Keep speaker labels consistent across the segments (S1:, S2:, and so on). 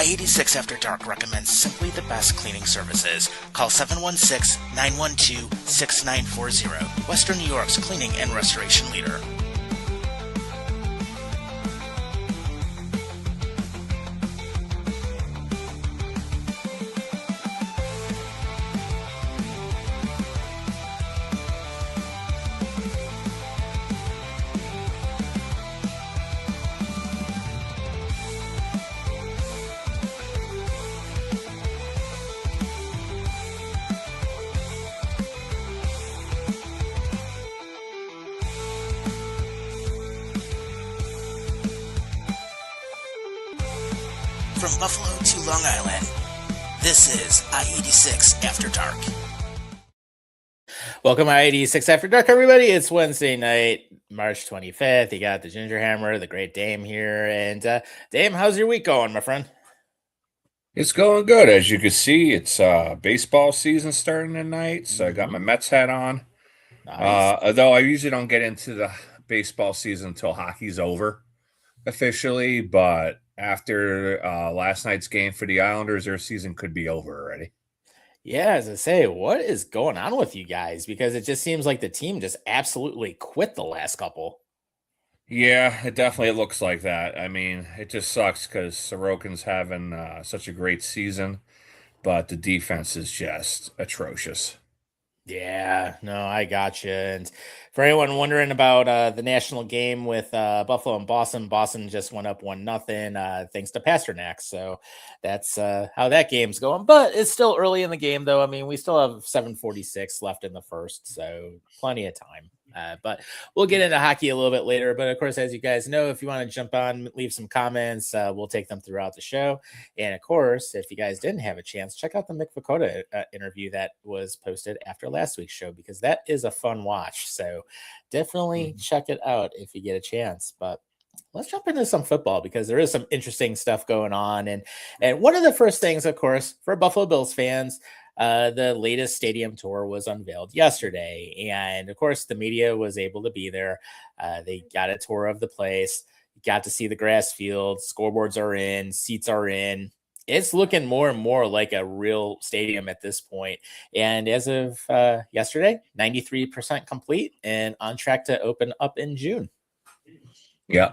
S1: I-86 After Dark recommends simply the best cleaning services. Call 716-912-6940. Western New York's cleaning and restoration leader. From Buffalo to Long Island, this is I-86 After Dark.
S2: Welcome to I-86 After Dark, everybody. It's Wednesday night, March 25th. You got the Ginger Hammer, the great Dame here. And Dame, how's your week going, my friend?
S3: It's going good. As you can see, it's baseball season starting tonight, so I got my Mets hat on.
S2: Nice.
S3: Although I usually don't get into the baseball season until hockey's over officially, but after last night's game for the Islanders, their season could be over already.
S2: Yeah, as I say, what is going on with you guys? Because it just seems like the team just absolutely quit the last couple.
S3: Yeah, it definitely looks like that. I mean, it just sucks because Sorokin's having such a great season, but the defense is just atrocious.
S2: Yeah, no, I gotcha. And for anyone wondering about the national game with Buffalo and Boston just went up 1-0 thanks to Pasternak. So that's how that game's going. But it's still early in the game, though. I mean, we still have 7:46 left in the first, so plenty of time. But we'll get into hockey a little bit later. But of course, as you guys know, if you want to jump on, leave some comments, we'll take them throughout the show. And of course, if you guys didn't have a chance, check out the Mick Vukota interview that was posted after last week's show, because that is a fun watch. So definitely check it out if you get a chance. But let's jump into some football, because there is some interesting stuff going on. And one of the first things, of course, for Buffalo Bills fans, the latest stadium tour was unveiled yesterday. And of course, the media was able to be there. They got a tour of the place, got to see the grass field, scoreboards are in, seats are in. It's looking more and more like a real stadium at this point. And as of yesterday, 93% complete and on track to open up in June.
S3: Yeah.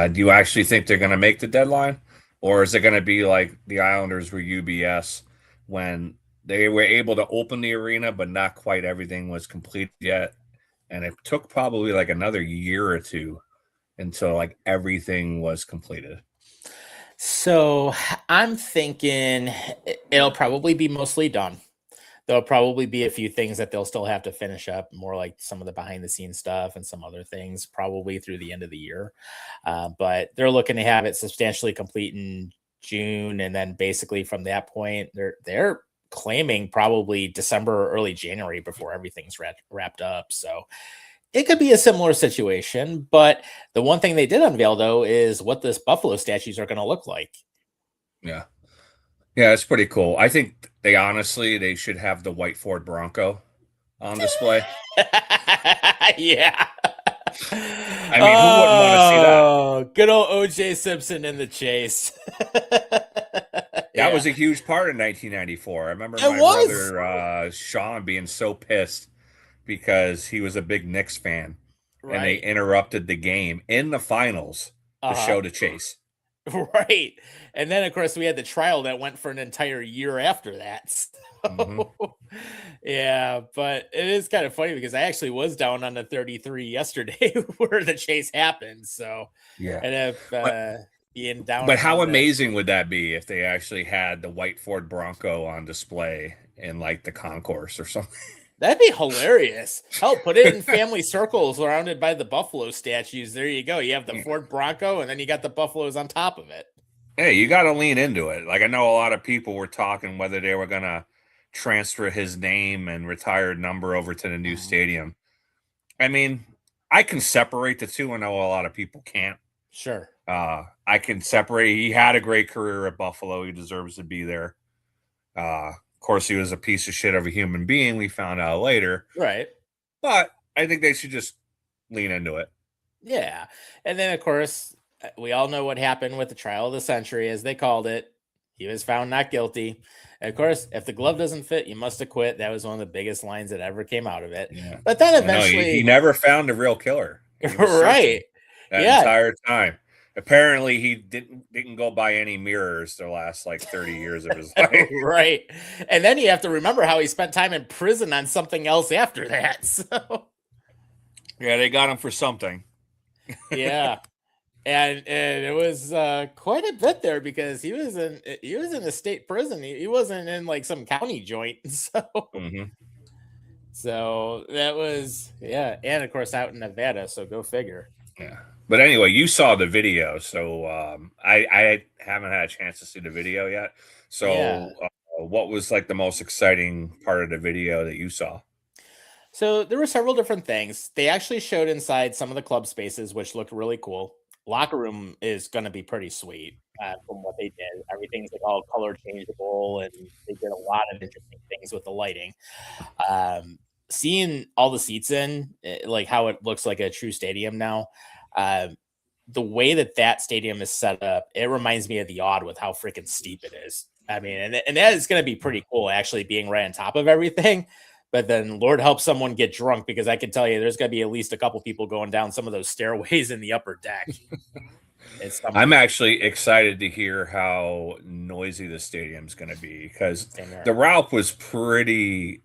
S3: Do you actually think they're going to make the deadline? Or is it going to be like the Islanders were UBS when they were able to open the arena, but not quite everything was complete yet? And it took probably like another year or two until like everything was completed.
S2: So I'm thinking it'll probably be mostly done. There'll probably be a few things that they'll still have to finish up, more like some of the behind the scenes stuff and some other things probably through the end of the year. But they're looking to have it substantially complete in June. And then basically from that point, they're claiming probably December or early January before everything's wrapped up. So it could be a similar situation. But the one thing they did unveil, though, is what this Buffalo statues are going to look like.
S3: Yeah. Yeah, it's pretty cool. I think they should have the white Ford Bronco on display.
S2: Yeah.
S3: I mean, who wouldn't want to see that?
S2: Oh, good old OJ Simpson in the chase.
S3: That was a huge part of 1994. I remember my brother Sean being so pissed because he was a big Knicks fan, and they interrupted the game in the finals to show the chase.
S2: Right. And then, of course, we had the trial that went for an entire year after that. So, yeah, but it is kind of funny because I actually was down on the 33 yesterday where the chase happened. So,
S3: yeah.
S2: And if being down.
S3: But how amazing would that be if they actually had the white Ford Bronco on display in like the concourse or something?
S2: That'd be hilarious. Hell, put it in family circles surrounded by the Buffalo statues. There you go. You have the Ford Bronco, and then you got the Buffaloes on top of it.
S3: Hey, you got to lean into it. Like, I know a lot of people were talking whether they were going to transfer his name and retired number over to the new stadium. I mean, I can separate the two. I know a lot of people can't.
S2: Sure.
S3: I can separate. He had a great career at Buffalo. He deserves to be there. Of course, he was a piece of shit of a human being. We found out later.
S2: Right.
S3: But I think they should just lean into it.
S2: Yeah. And then, of course, we all know what happened with the trial of the century, as they called it. He was found not guilty. And of course, if the glove doesn't fit, you must have quit. That was one of the biggest lines that ever came out of it.
S3: Yeah.
S2: But then
S3: I know he
S2: eventually,
S3: never found the real killer. He was
S2: right?
S3: searching that
S2: Yeah,
S3: entire time. Apparently, he didn't go by any mirrors the last like 30 years of his life.
S2: right. And then you have to remember how he spent time in prison on something else after that. So
S3: Yeah, they got him for something.
S2: yeah. And it was quite a bit there because he was in a state prison. He wasn't in like some county joint. So
S3: Mhm.
S2: so that was and of course out in Nevada. So go figure.
S3: Yeah. But anyway, you saw the video, so I haven't had a chance to see the video yet. So
S2: Yeah.
S3: what was like the most exciting part of the video that you saw?
S2: So there were several different things. They actually showed inside some of the club spaces, which looked really cool. Locker room is going to be pretty sweet from what they did. Everything's like all color changeable, and they did a lot of interesting things with the lighting. Seeing all the seats in, like how it looks like a true stadium now. The way that stadium is set up, it reminds me of the Odd with how freaking steep it is. I mean, and that is going to be pretty cool, actually being right on top of everything. But then, Lord help someone get drunk, because I can tell you, there's going to be at least a couple people going down some of those stairways in the upper deck.
S3: I'm actually excited to hear how noisy the stadium's going to be, because the Ralph was pretty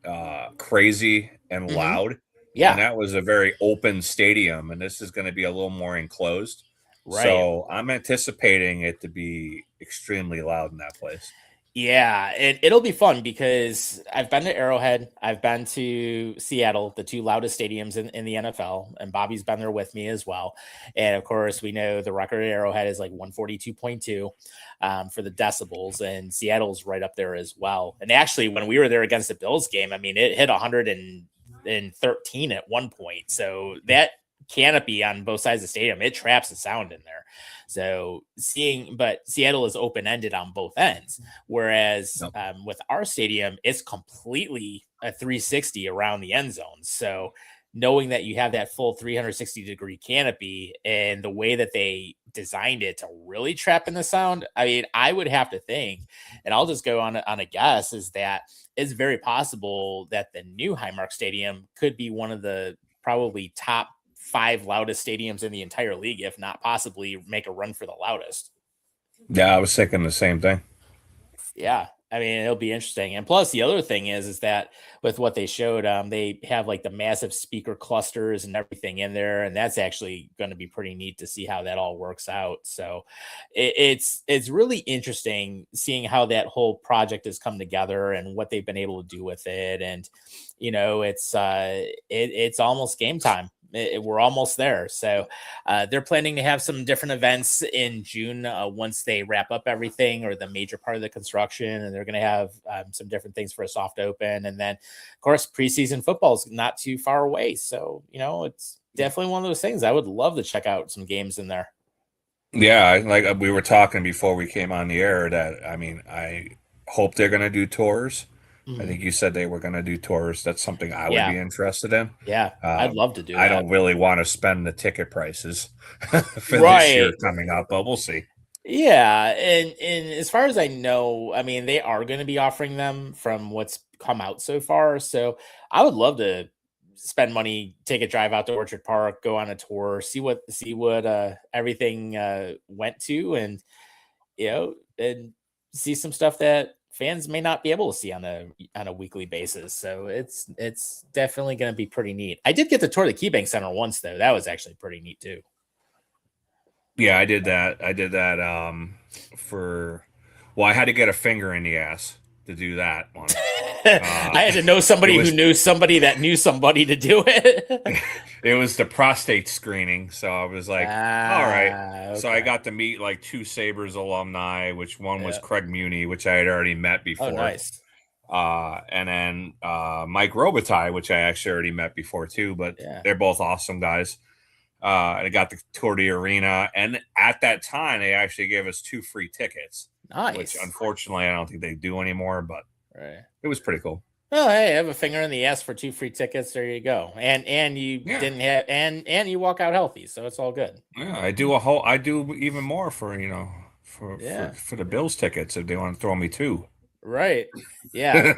S3: crazy and loud.
S2: Yeah,
S3: and that was a very open stadium, and this is going to be a little more enclosed.
S2: Right.
S3: So I'm anticipating it to be extremely loud in that place.
S2: Yeah, it'll be fun because I've been to Arrowhead, I've been to Seattle, the two loudest stadiums in the NFL, and Bobby's been there with me as well. And of course, we know the record at Arrowhead is like 142.2 for the decibels, and Seattle's right up there as well. And actually, when we were there against the Bills game, I mean, it hit 113 at one point. So that canopy on both sides of the stadium, it traps the sound in there. So but Seattle is open-ended on both ends, whereas with our stadium, it's completely a 360 around the end zone. So knowing that you have that full 360-degree canopy and the way that they designed it to really trap in the sound, I mean, I would have to think, and I'll just go on a guess, is that it's very possible that the new Highmark Stadium could be one of the probably top 5 loudest stadiums in the entire league, if not possibly make a run for the loudest.
S3: Yeah, I was thinking the same thing.
S2: Yeah, I mean, it'll be interesting. And plus, the other thing is that with what they showed, they have like the massive speaker clusters and everything in there, and that's actually going to be pretty neat to see how that all works out. So it's really interesting seeing how that whole project has come together and what they've been able to do with it. And it's almost game time. We're almost there. So they're planning to have some different events in June once they wrap up everything, or the major part of the construction. And they're going to have some different things for a soft open. And then, of course, preseason football is not too far away. So, it's definitely one of those things. I would love to check out some games in there.
S3: Yeah, like we were talking before we came on the air, that, I mean, I hope they're going to do tours. I think you said they were going to do tours. That's something I would be interested in.
S2: Yeah, I'd love to do that.
S3: I don't really want to spend the ticket prices for this year coming up, but we'll see.
S2: Yeah, and as far as I know, I mean, they are going to be offering them from what's come out so far. So I would love to spend money, take a drive out to Orchard Park, go on a tour, see what everything went to, and and see some stuff that fans may not be able to see on a weekly basis. So it's definitely going to be pretty neat. I did get to tour the KeyBank Center once, though. That was actually pretty neat too.
S3: Yeah, I did that. I had to get a finger in the ass to do that one.
S2: I had to know somebody who knew somebody that knew somebody to do it.
S3: It was the prostate screening, so I was like, all right.
S2: Okay.
S3: So I got to meet like 2 Sabres alumni, which one was Craig Muni, which I had already met before.
S2: Oh, nice.
S3: And then Mike Robitaille, which I actually already met before too, but they're both awesome guys. And I got to tour the arena, and at that time they actually gave us 2 free tickets.
S2: Nice.
S3: Which unfortunately I don't think they do anymore, but it was pretty cool.
S2: Oh, hey, I have a finger in the ass for 2 free tickets. There you go. And you didn't have and you walk out healthy, so it's all good.
S3: Yeah, I do even more for for the Bills tickets if they want to throw me 2.
S2: Right. Yeah.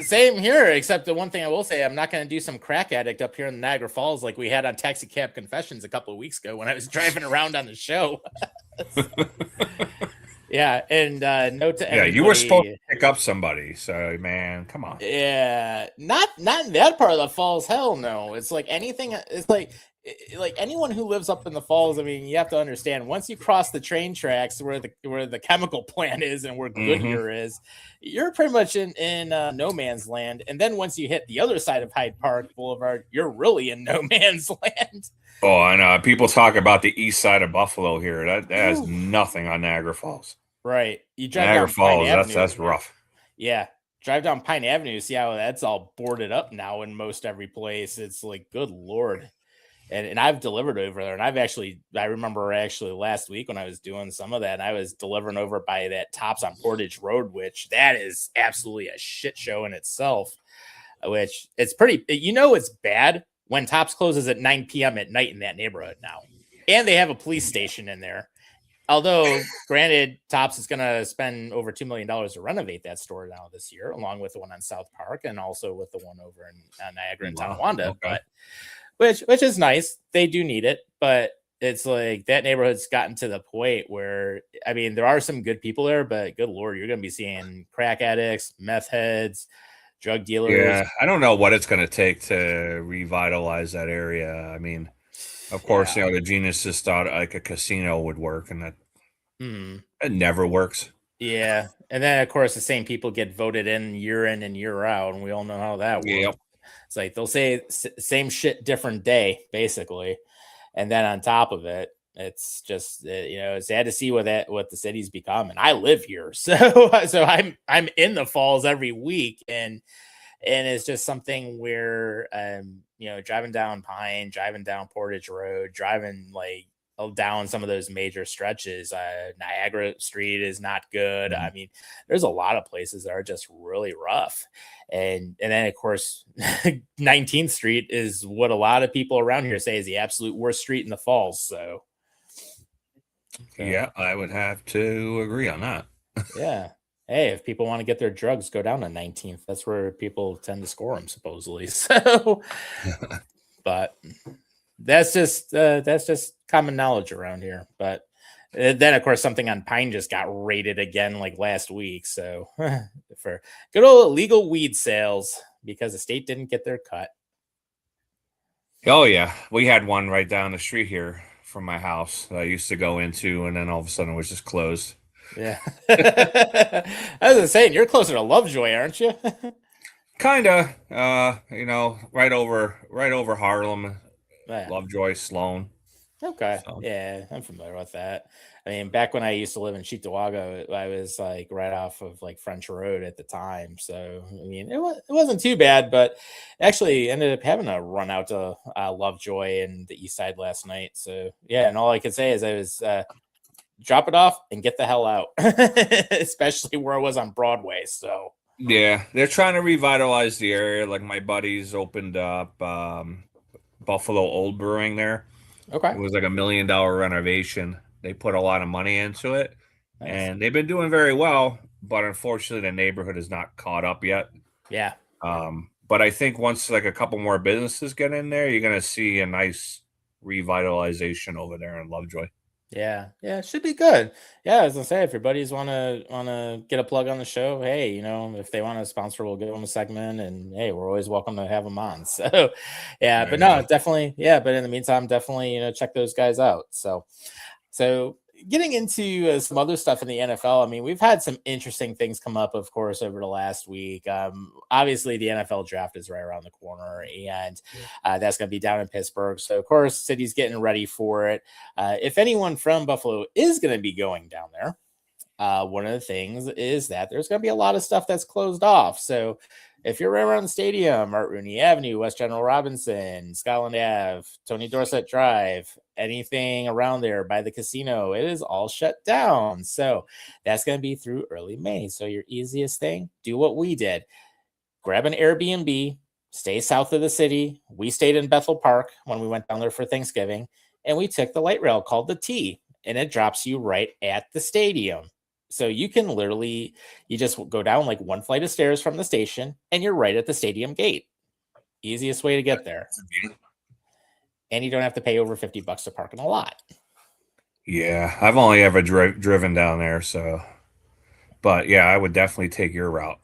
S2: Same here, except the one thing I will say, I'm not going to do some crack addict up here in Niagara Falls like we had on Taxi Cab Confessions a couple of weeks ago when I was driving around on the show. Yeah, and note to everybody,
S3: you were supposed to pick up somebody, so man, come on.
S2: Yeah, not in that part of the falls. Hell no. It's like anything. It's like anyone who lives up in the falls. I mean, you have to understand once you cross the train tracks where the chemical plant is and where Goodyear is, you're pretty much in no man's land. And then once you hit the other side of Hyde Park Boulevard, you're really in no man's land.
S3: Oh, I know. People talk about the east side of Buffalo here. That has nothing on Niagara Falls.
S2: Right. You drive
S3: Niagara
S2: down
S3: Falls. That's rough.
S2: Yeah. Drive down Pine Avenue, see how that's all boarded up now in most every place. It's like, good Lord. And I've delivered over there. And I remember last week when I was doing some of that, and I was delivering over by that Tops on Portage Road, which that is absolutely a shit show in itself, which it's pretty, it's bad when Tops closes at 9 p.m. at night in that neighborhood now. And they have a police station in there. Although, granted, Tops is going to spend over $2 million to renovate that store now this year, along with the one on South Park and also with the one over in Niagara and Tonawanda.
S3: Okay.
S2: But which is nice. They do need it, but it's like that neighborhood's gotten to the point where, I mean, there are some good people there, but good Lord, you're going to be seeing crack addicts, meth heads, drug dealers.
S3: Yeah, I don't know what it's going to take to revitalize that area. I mean, of course, the geniuses thought like a casino would work, and that it never works.
S2: Yeah, and then of course the same people get voted in and year out, and we all know how that works.
S3: Yep.
S2: It's like they'll say same shit, different day, basically, and then on top of it, it's just it's sad to see what the city's become. And I live here, so I'm in the falls every week, and it's just something where driving down Pine, driving down Portage Road, driving like down some of those major stretches. Niagara Street is not good. I mean, there's a lot of places that are just really rough. And then of course 19th Street is what a lot of people around here say is the absolute worst street in the falls. So
S3: yeah, I would have to agree on that.
S2: Yeah. Hey, if people want to get their drugs, go down to 19th. That's where people tend to score them, supposedly. So, but that's just common knowledge around here. But then, of course, something on Pine just got raided again like last week. So, for good old illegal weed sales because the state didn't get their cut.
S3: Oh yeah, we had one right down the street here from my house that I used to go into, and then all of a sudden it was just closed.
S2: Yeah. I was saying, you're closer to Lovejoy, aren't you?
S3: Kinda. Right over Harlem.
S2: Yeah.
S3: Lovejoy, Sloan.
S2: Okay.
S3: So.
S2: Yeah, I'm familiar with that. I mean, back when I used to live in Cheektowaga, I was like right off of like French Road at the time. So I mean, it wasn't too bad, but actually ended up having a run out to Lovejoy and the East Side last night. So yeah, and all I could say is I was drop it off and get the hell out, especially where I was on Broadway. So
S3: yeah, they're trying to revitalize the area. Like my buddies opened up Buffalo Old Brewing there.
S2: Okay,
S3: it was like $1 million renovation. They put a lot of money into it, nice. And they've been doing very well. But unfortunately, the neighborhood is not caught up yet.
S2: Yeah.
S3: But I think once like a couple more businesses get in there, you're gonna see a nice revitalization over there in Lovejoy.
S2: Yeah, it should be good. Yeah, as I say, if your buddies want to get a plug on the show, hey, if they want to sponsor, we'll give them a segment, and hey, we're always welcome to have them on. So, yeah, but no, definitely, yeah. But in the meantime, definitely, check those guys out. So getting into some other stuff in the NFL, I mean, we've had some interesting things come up, of course, over the last week. Obviously, the NFL draft is right around the corner, and that's going to be down in Pittsburgh. So, of course, city's getting ready for it. If anyone from Buffalo is going to be going down there, one of the things is that there's going to be a lot of stuff that's closed off. So, if you're right around the stadium, Art Rooney Avenue, West General Robinson, Scotland Ave, Tony Dorsett Drive, anything around there by the casino, it is all shut down. So that's going to be through early May. So your easiest thing, do what we did. Grab an Airbnb, stay south of the city. We stayed in Bethel Park when we went down there for Thanksgiving, and we took the light rail called the T. and it drops you right at the stadium. So you can literally, you just go down like one flight of stairs from the station and you're right at the stadium gate. Easiest way to get there. And you don't have to pay over $50 to park in a lot.
S3: Yeah, I've only ever driven down there, so. But yeah, I would definitely take your route.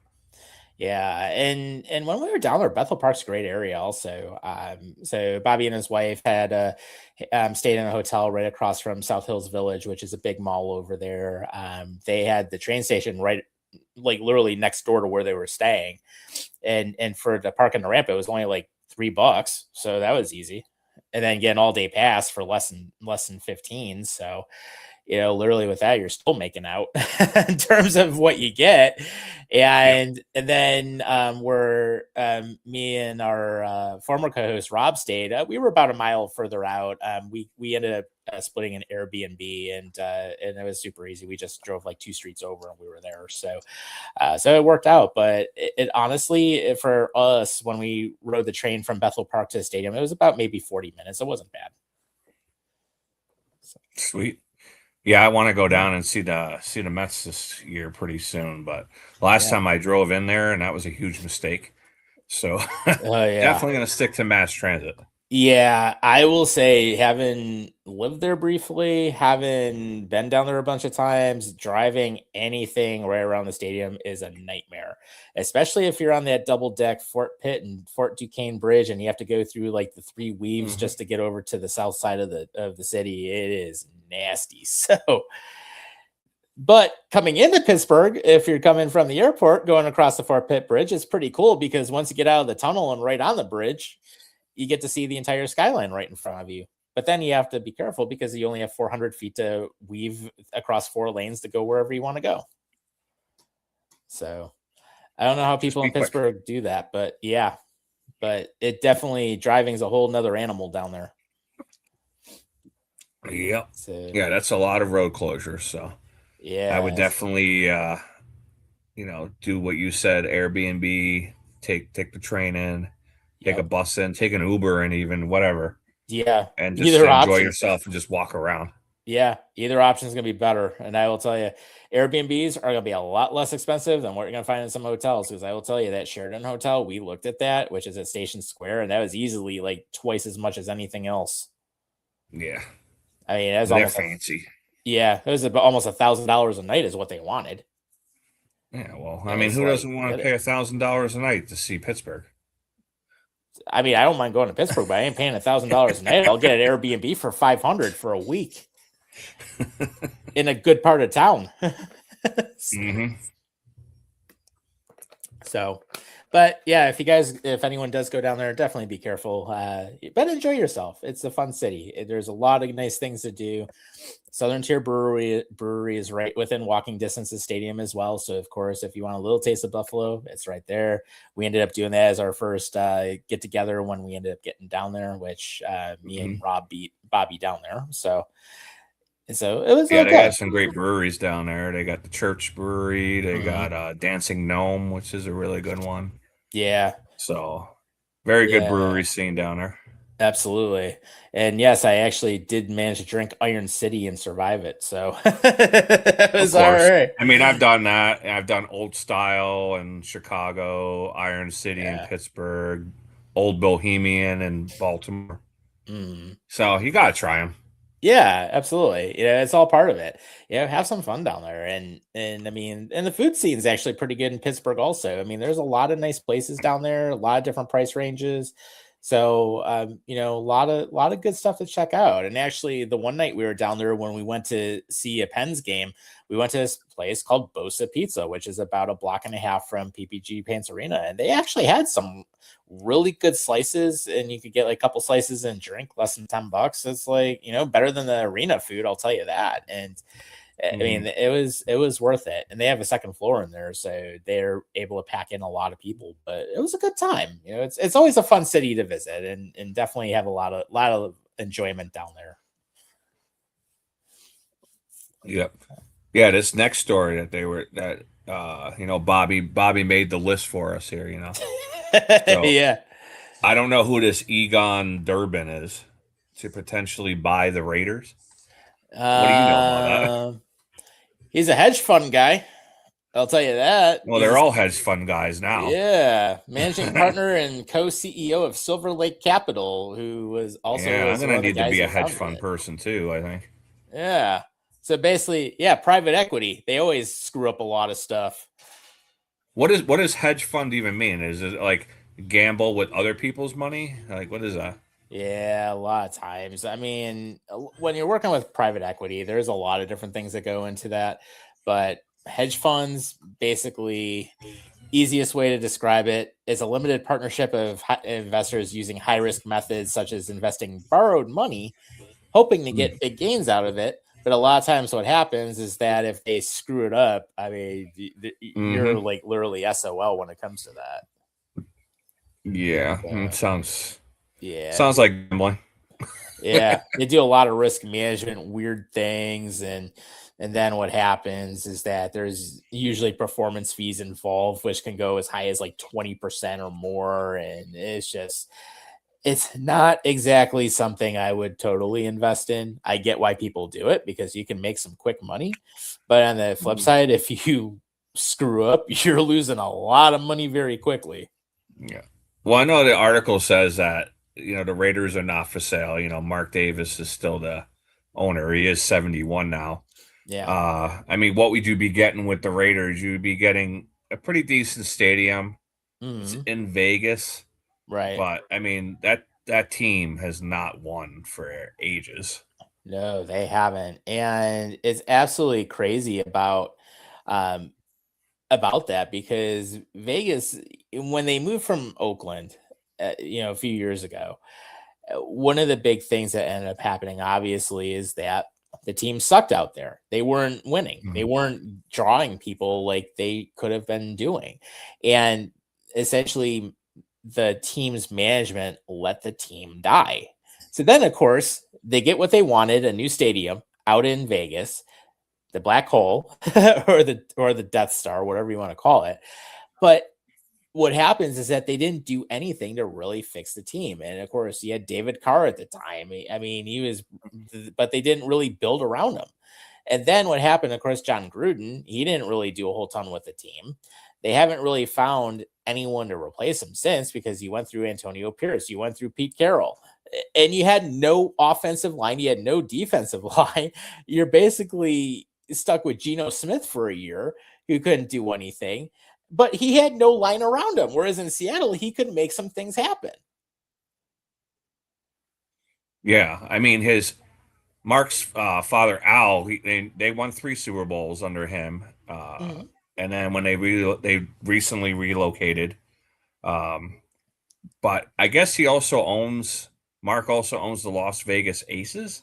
S2: Yeah, and when we were down there, Bethel Park's a great area also. So Bobby and his wife had stayed in a hotel right across from South Hills Village, which is a big mall over there. They had the train station right, like literally next door to where they were staying, and for the park and the ramp, it was only like $3, so that was easy. And then get an all day pass for less than 15. So, literally with that, you're still making out in terms of what you get. And then where me and our former co-host Rob stayed, we were about a mile further out. We ended up splitting an Airbnb, and it was super easy. We just drove like 2 streets over and we were there. So it worked out. But it honestly, for us, when we rode the train from Bethel Park to the stadium, it was about maybe 40 minutes. It wasn't bad.
S3: So. Sweet. Yeah, I want to go down and see the Mets this year pretty soon. But last time I drove in there, and that was a huge mistake. So definitely going to stick to mass transit.
S2: Yeah, I will say, having lived there briefly, having been down there a bunch of times, driving anything right around the stadium is a nightmare, especially if you're on that double deck Fort Pitt and Fort Duquesne Bridge and you have to go through like the 3 weaves just to get over to the south side of the city. It is nasty. So, but coming into Pittsburgh, if you're coming from the airport going across the Fort Pitt Bridge, it's pretty cool because once you get out of the tunnel and right on the bridge, you get to see the entire skyline right in front of you. But then you have to be careful because you only have 400 feet to weave across 4 lanes to go wherever you want to go. So I don't know how people in Pittsburgh do that, but yeah, but it definitely, driving's a whole nother animal down there.
S3: Yep. So, yeah, that's a lot of road closures. So
S2: yeah,
S3: I would definitely, do what you said, Airbnb, take the train in. Take a bus in, take an Uber, and even whatever.
S2: Yeah.
S3: And just enjoy yourself and just walk around.
S2: Yeah. Either option is going to be better. And I will tell you, Airbnbs are going to be a lot less expensive than what you're going to find in some hotels. Because I will tell you that Sheraton Hotel, we looked at that, which is at Station Square, and that was easily like twice as much as anything else.
S3: Yeah.
S2: I mean, it was
S3: almost fancy.
S2: It was about almost $1,000 a night is what they wanted.
S3: Yeah. Well, I mean, who doesn't want to pay $1,000 a night to see Pittsburgh?
S2: I mean, I don't mind going to Pittsburgh, but I ain't paying $1,000 a night. I'll get an Airbnb for $500 for a week in a good part of town. So, but yeah, if anyone does go down there, definitely be careful. But enjoy yourself. It's a fun city. There's a lot of nice things to do. Southern Tier Brewery is right within walking distance of the stadium as well. So, of course, if you want a little taste of Buffalo, it's right there. We ended up doing that as our first get together when we ended up getting down there, which me and Rob beat Bobby down there. So it was
S3: they got some great breweries down there. They got the Church Brewery. They got Dancing Gnome, which is a really good one.
S2: Yeah.
S3: So very good brewery scene down there.
S2: Absolutely. And yes, I actually did manage to drink Iron City and survive it. So it was all right.
S3: I mean, I've done that. I've done Old Style in Chicago, Iron City in Pittsburgh, Old Bohemian in Baltimore. So you got to try them.
S2: Yeah, absolutely. It's all part of it. Have some fun down there. And I mean, and the food scene is actually pretty good in Pittsburgh also. I mean, there's a lot of nice places down there, a lot of different price ranges. So, a lot of good stuff to check out. And actually, the one night we were down there when we went to see a Pens game, we went to this place called Bosa Pizza, which is about a block and a half from PPG Paints Arena. And they actually had some really good slices, and you could get like a couple slices and drink less than $10. It's like, better than the arena food. I'll tell you that. And I mean, it was worth it. And they have a second floor in there, so they're able to pack in a lot of people. But it was a good time. It's always a fun city to visit, and definitely have a lot of enjoyment down there.
S3: Yep. Yeah, this next story Bobby made the list for us here. So,
S2: yeah.
S3: I don't know who this Egon Durbin is to potentially buy the Raiders. What do you know about that?
S2: He's a hedge fund guy. I'll tell you that.
S3: Well, they're all hedge fund guys now.
S2: Yeah, managing partner and co-CEO of Silver Lake Capital, who was also.
S3: Yeah, I'm gonna need to be a hedge fund person too, I think.
S2: Yeah. So basically, yeah, private equity. They always screw up a lot of stuff.
S3: What does hedge fund even mean? Is it like gamble with other people's money? Like, what is that?
S2: Yeah, a lot of times. I mean, when you're working with private equity, there's a lot of different things that go into that. But hedge funds, basically, easiest way to describe it is a limited partnership of investors using high risk methods such as investing borrowed money, hoping to get big gains out of it. But a lot of times, what happens is that if they screw it up, I mean, you're like literally SOL when it comes to that.
S3: Yeah, sounds like gambling.
S2: Yeah, they do a lot of risk management, weird things, and then what happens is that there's usually performance fees involved, which can go as high as like 20% or more, and it's not exactly something I would totally invest in. I get why people do it because you can make some quick money, but on the flip side, if you screw up, you're losing a lot of money very quickly.
S3: Yeah. Well, I know the article says that the Raiders are not for sale. Mark Davis is still the owner. He is 71 now.
S2: Yeah.
S3: I mean, what would you be getting with the Raiders? You'd be getting a pretty decent stadium. It's in Vegas.
S2: Right.
S3: But I mean, that team has not won for ages.
S2: No, they haven't. And it's absolutely crazy about that because Vegas, when they moved from Oakland, a few years ago, one of the big things that ended up happening, obviously, is that the team sucked out there. They weren't winning. They weren't drawing people like they could have been doing. And essentially, the team's management let the team die. So then, of course, they get what they wanted, a new stadium out in Vegas, the Black Hole or the Death Star, whatever you want to call it. But what happens is that they didn't do anything to really fix the team. And of course, you had David Carr at the time. I mean, he was, but they didn't really build around him. And then what happened, of course, John Gruden, he didn't really do a whole ton with the team. They haven't really found anyone to replace him since because you went through Antonio Pierce, you went through Pete Carroll, and you had no offensive line, you had no defensive line. You're basically stuck with Geno Smith for a year who couldn't do anything, but he had no line around him. Whereas in Seattle, he could make some things happen.
S3: Yeah, I mean, Mark's father Al, they won 3 Super Bowls under him. And then when they recently relocated, but I guess Mark also owns the Las Vegas Aces,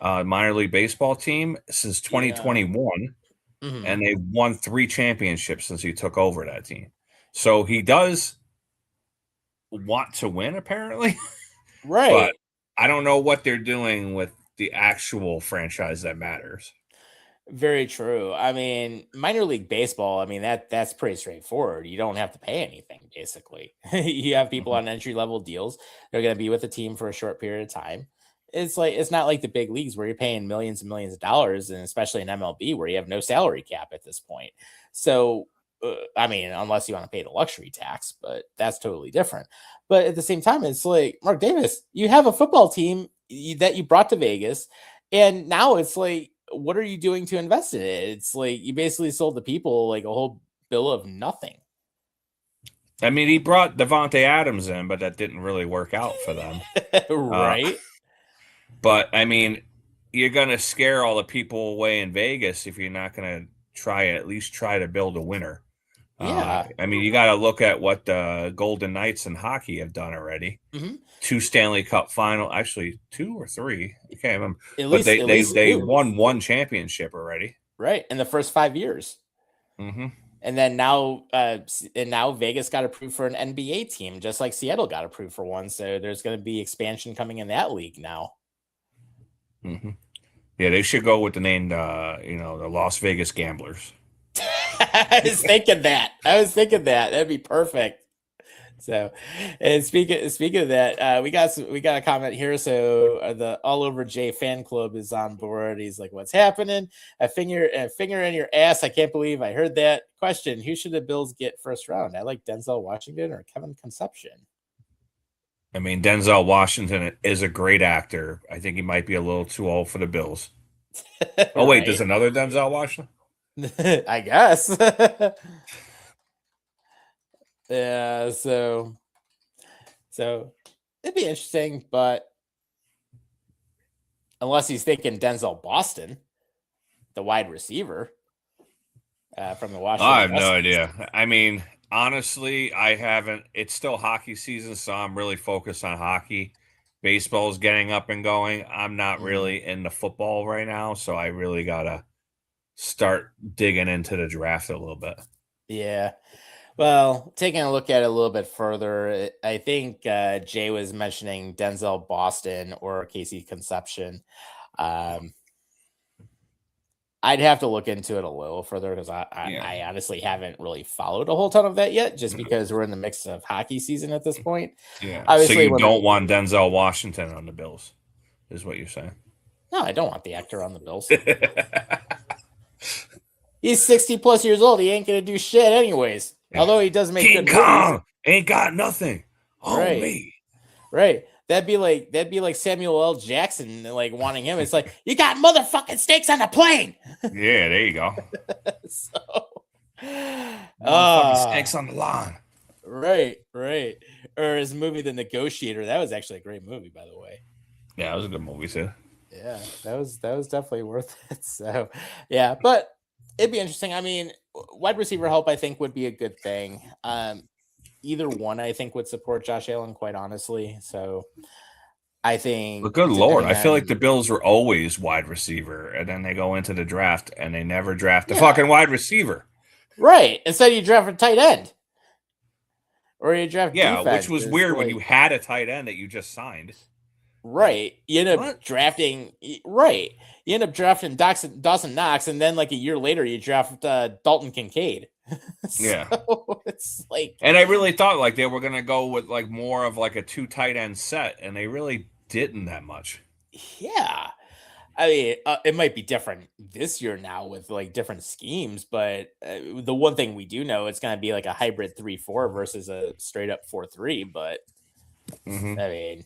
S3: minor league baseball team since 2021, and they won 3 championships since he took over that team. So he does want to win, apparently,
S2: right?
S3: But I don't know what they're doing with the actual franchise that matters.
S2: Very true. I mean, minor league baseball, I mean, that's pretty straightforward. You don't have to pay anything, basically. You have people on entry-level deals. They're going to be with the team for a short period of time. It's not like the big leagues where you're paying millions and millions of dollars, and especially in MLB where you have no salary cap at this point. So, I mean, unless you want to pay the luxury tax, but that's totally different. But at the same time, it's like, Mark Davis, you have a football team that you brought to Vegas, and now it's like, what are you doing to invest in it? It's like you basically sold the people like a whole bill of nothing.
S3: I mean, he brought Davante Adams in, but that didn't really work out for them.
S2: Right.
S3: But I mean, you're going to scare all the people away in Vegas if you're not going to at least try to build a winner.
S2: Yeah.
S3: I mean, you got to look at what the Golden Knights in hockey have done already. 2 Stanley Cup final, actually 2 or 3. I can't remember. But they won 1 championship already.
S2: Right. In the first 5 years. And then now Vegas got approved for an NBA team, just like Seattle got approved for one. So there's going to be expansion coming in that league now.
S3: Yeah, they should go with the name, the Las Vegas Gamblers.
S2: I was thinking that. That'd be perfect. So, and speaking of that, we got a comment here. So the All Over J fan club is on board. He's like, "What's happening? A finger in your ass. I can't believe I heard that." Question: Who should the Bills get first round? I like Denzel Washington or Kevin Conception.
S3: I mean, Denzel Washington is a great actor. I think he might be a little too old for the Bills. Oh wait, there's another Denzel Washington?
S2: I guess. Yeah, so it'd be interesting, but unless he's thinking Denzel Boston, the wide receiver from the Washington.
S3: I have no idea. I mean, honestly, I haven't. It's still hockey season, so I'm really focused on hockey. Baseball's getting up and going. I'm not really into football right now, so I really gotta start digging into the draft a little bit.
S2: Yeah. Well, taking a look at it a little bit further, I think Jay was mentioning Denzel Boston or Casey Conception. I'd have to look into it a little further because I honestly haven't really followed a whole ton of that yet, just because we're in the mix of hockey season at this point.
S3: Yeah. Obviously, so you don't want Denzel Washington on the Bills, is what you're saying?
S2: No, I don't want the actor on the Bills. He's 60 plus years old. He ain't gonna do shit anyways. Yeah. Although he does make
S3: King
S2: good
S3: Kong
S2: movies.
S3: Ain't got nothing on me.
S2: Right. That'd be like Samuel L. Jackson like wanting him. It's like, you got motherfucking steaks on the plane.
S3: Yeah, there you go.
S2: So
S3: steaks on the line.
S2: Right. Or his movie The Negotiator. That was actually a great movie, by the way.
S3: Yeah, it was a good movie too.
S2: Yeah, that was definitely worth it. So yeah, but it'd be interesting. I mean, wide receiver help I think would be a good thing. Either one I think would support Josh Allen, quite honestly. So I think.
S3: But good Lord, I feel like the Bills were always wide receiver, and then they go into the draft and they never draft a fucking wide receiver.
S2: Right. Instead, you draft a tight end, or you draft defense,
S3: which was weird when you had a tight end that you just signed.
S2: Right. You end up drafting. Right. You end up drafting Dawson Knox, and then like a year later, you draft Dalton Kincaid.
S3: Yeah,
S2: it's like,
S3: and I really thought like they were gonna go with like more of like a 2 tight end set, and they really didn't that much.
S2: Yeah, I mean, it might be different this year now with like different schemes, but the one thing we do know it's gonna be like a hybrid 3-4 versus a straight up 4-3. But I mean,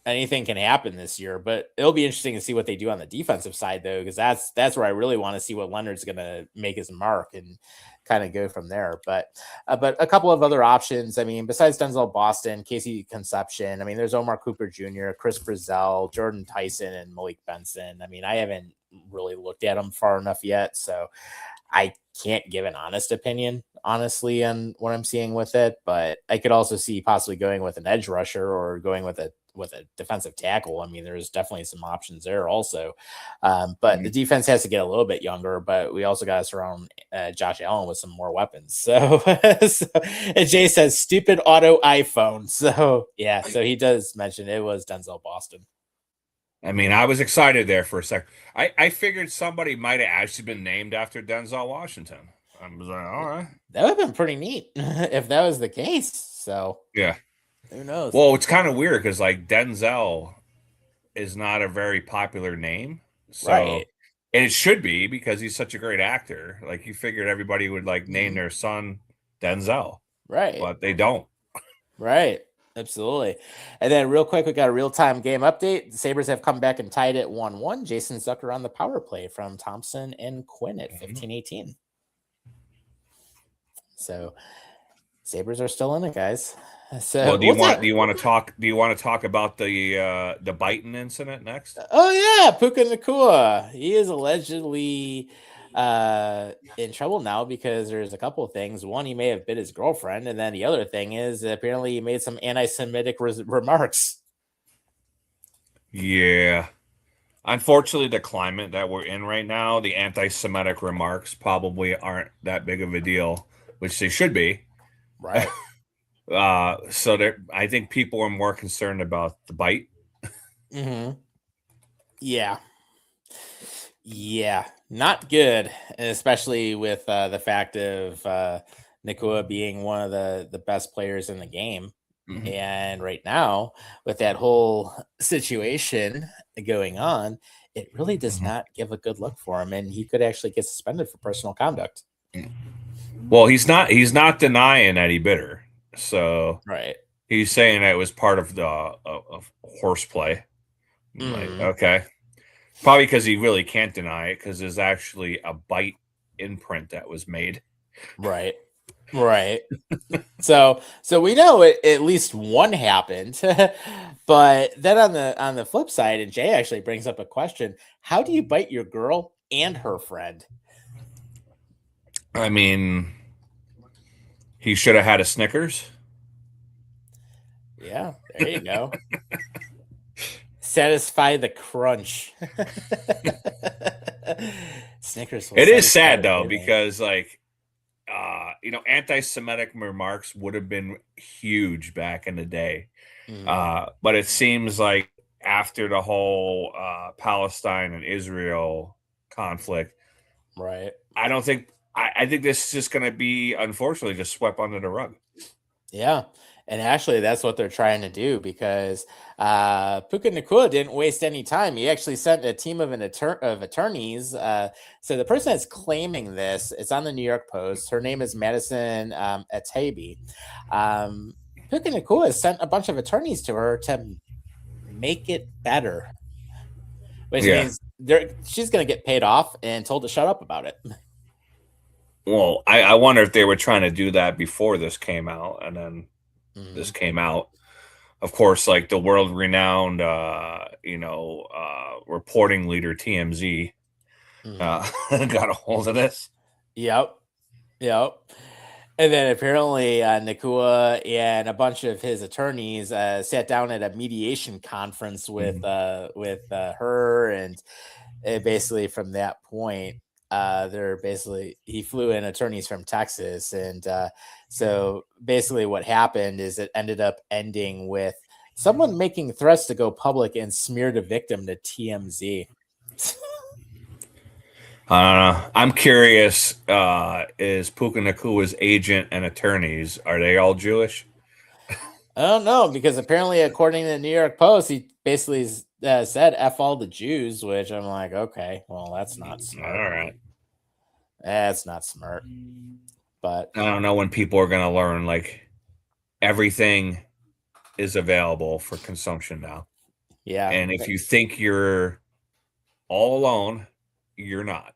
S2: anything can happen this year, but it'll be interesting to see what they do on the defensive side, though, because that's where I really want to see what Leonard's going to make his mark and kind of go from there. But a couple of other options. I mean, besides Denzel Boston, Casey Conception, I mean, there's Omar Cooper Jr., Chris Brazell, Jordan Tyson, and Malik Benson. I mean, I haven't really looked at them far enough yet, so I can't give an honest opinion, honestly, on what I'm seeing with it. But I could also see possibly going with an edge rusher or going with a defensive tackle. I mean, there's definitely some options there also. But the defense has to get a little bit younger, but we also got to surround Josh Allen with some more weapons. So, and Jay says, stupid auto iPhone. So, yeah, so he does mention it was Denzel Boston.
S3: I mean, I was excited there for a second. I figured somebody might have actually been named after Denzel Washington. I was like, all right.
S2: That would have been pretty neat if that was the case. So,
S3: yeah.
S2: Who knows?
S3: Well, it's kind of weird because like Denzel is not a very popular name, so and it should be because he's such a great actor. Like you figured everybody would like name their son Denzel,
S2: right?
S3: But they don't.
S2: Right, absolutely. And then real quick, we got a real-time game update. The Sabres have come back and tied it 1-1. Jason Zucker on the power play from Thompson and Quinn at 15-18. So Sabres are still in it, guys. So
S3: well, do you want to talk about the biting incident next?
S2: Oh yeah, Puka Nacua. He is allegedly in trouble now because there's a couple of things. One, he may have bit his girlfriend, and then the other thing is apparently he made some anti-Semitic remarks.
S3: Yeah. Unfortunately, the climate that we're in right now, the anti-Semitic remarks probably aren't that big of a deal, which they should be.
S2: Right.
S3: So I think people are more concerned about the bite.
S2: Yeah. Yeah. Not good, especially with the fact of Nakua being one of the best players in the game.
S3: Mhm.
S2: And right now, with that whole situation going on, it really does
S3: Mhm.
S2: not give a good look for him, and he could actually get suspended for personal conduct.
S3: Well, he's not denying that he bit her. So
S2: Right.
S3: he's saying that it was part of the of horseplay. Like,
S2: Mhm.
S3: okay. Probably because he really can't deny it because there's actually a bite imprint that was made.
S2: Right. Right. So we know at least one happened. But then on the flip side, and Jay actually brings up a question, how do you bite your girl and her friend?
S3: I mean, he should have had a Snickers.
S2: Yeah, there you go. Satisfy the crunch. Snickers will
S3: It is
S2: satisfy
S3: sad though,
S2: everything.
S3: because like anti-Semitic remarks would have been huge back in the day.
S2: Mhm.
S3: But it seems like after the whole Palestine and Israel conflict,
S2: Right.
S3: I don't think I think this is just going to be, unfortunately, just swept under the rug.
S2: Yeah. And actually, that's what they're trying to do because Puka Nakua didn't waste any time. He actually sent a team of attorneys. So the person that's claiming this, it's on the New York Post. Her name is Madison Atabi. Puka Nakua sent a bunch of attorneys to her to make it better, which
S3: Yeah.
S2: means she's going to get paid off and told to shut up about it.
S3: Well, I wonder if they were trying to do that before this came out, and then this came out. Of course, like the world-renowned, reporting leader TMZ got a hold of this.
S2: Yep. And then apparently Nakua and a bunch of his attorneys sat down at a mediation conference with her, and basically from that point, he flew in attorneys from Texas, and so basically what happened is it ended up ending with someone making threats to go public and smear the victim to TMZ.
S3: I'm curious, is Puka Nakua's agent and attorneys, are they all Jewish?
S2: I don't know, because apparently, according to the New York Post, he basically said "F all the Jews," which I'm like, okay, well, that's not smart.
S3: All right.
S2: That's not smart. But
S3: I don't know when people are going to learn, like, everything is available for consumption now.
S2: yeah.
S3: And if you think you're all alone, you're not.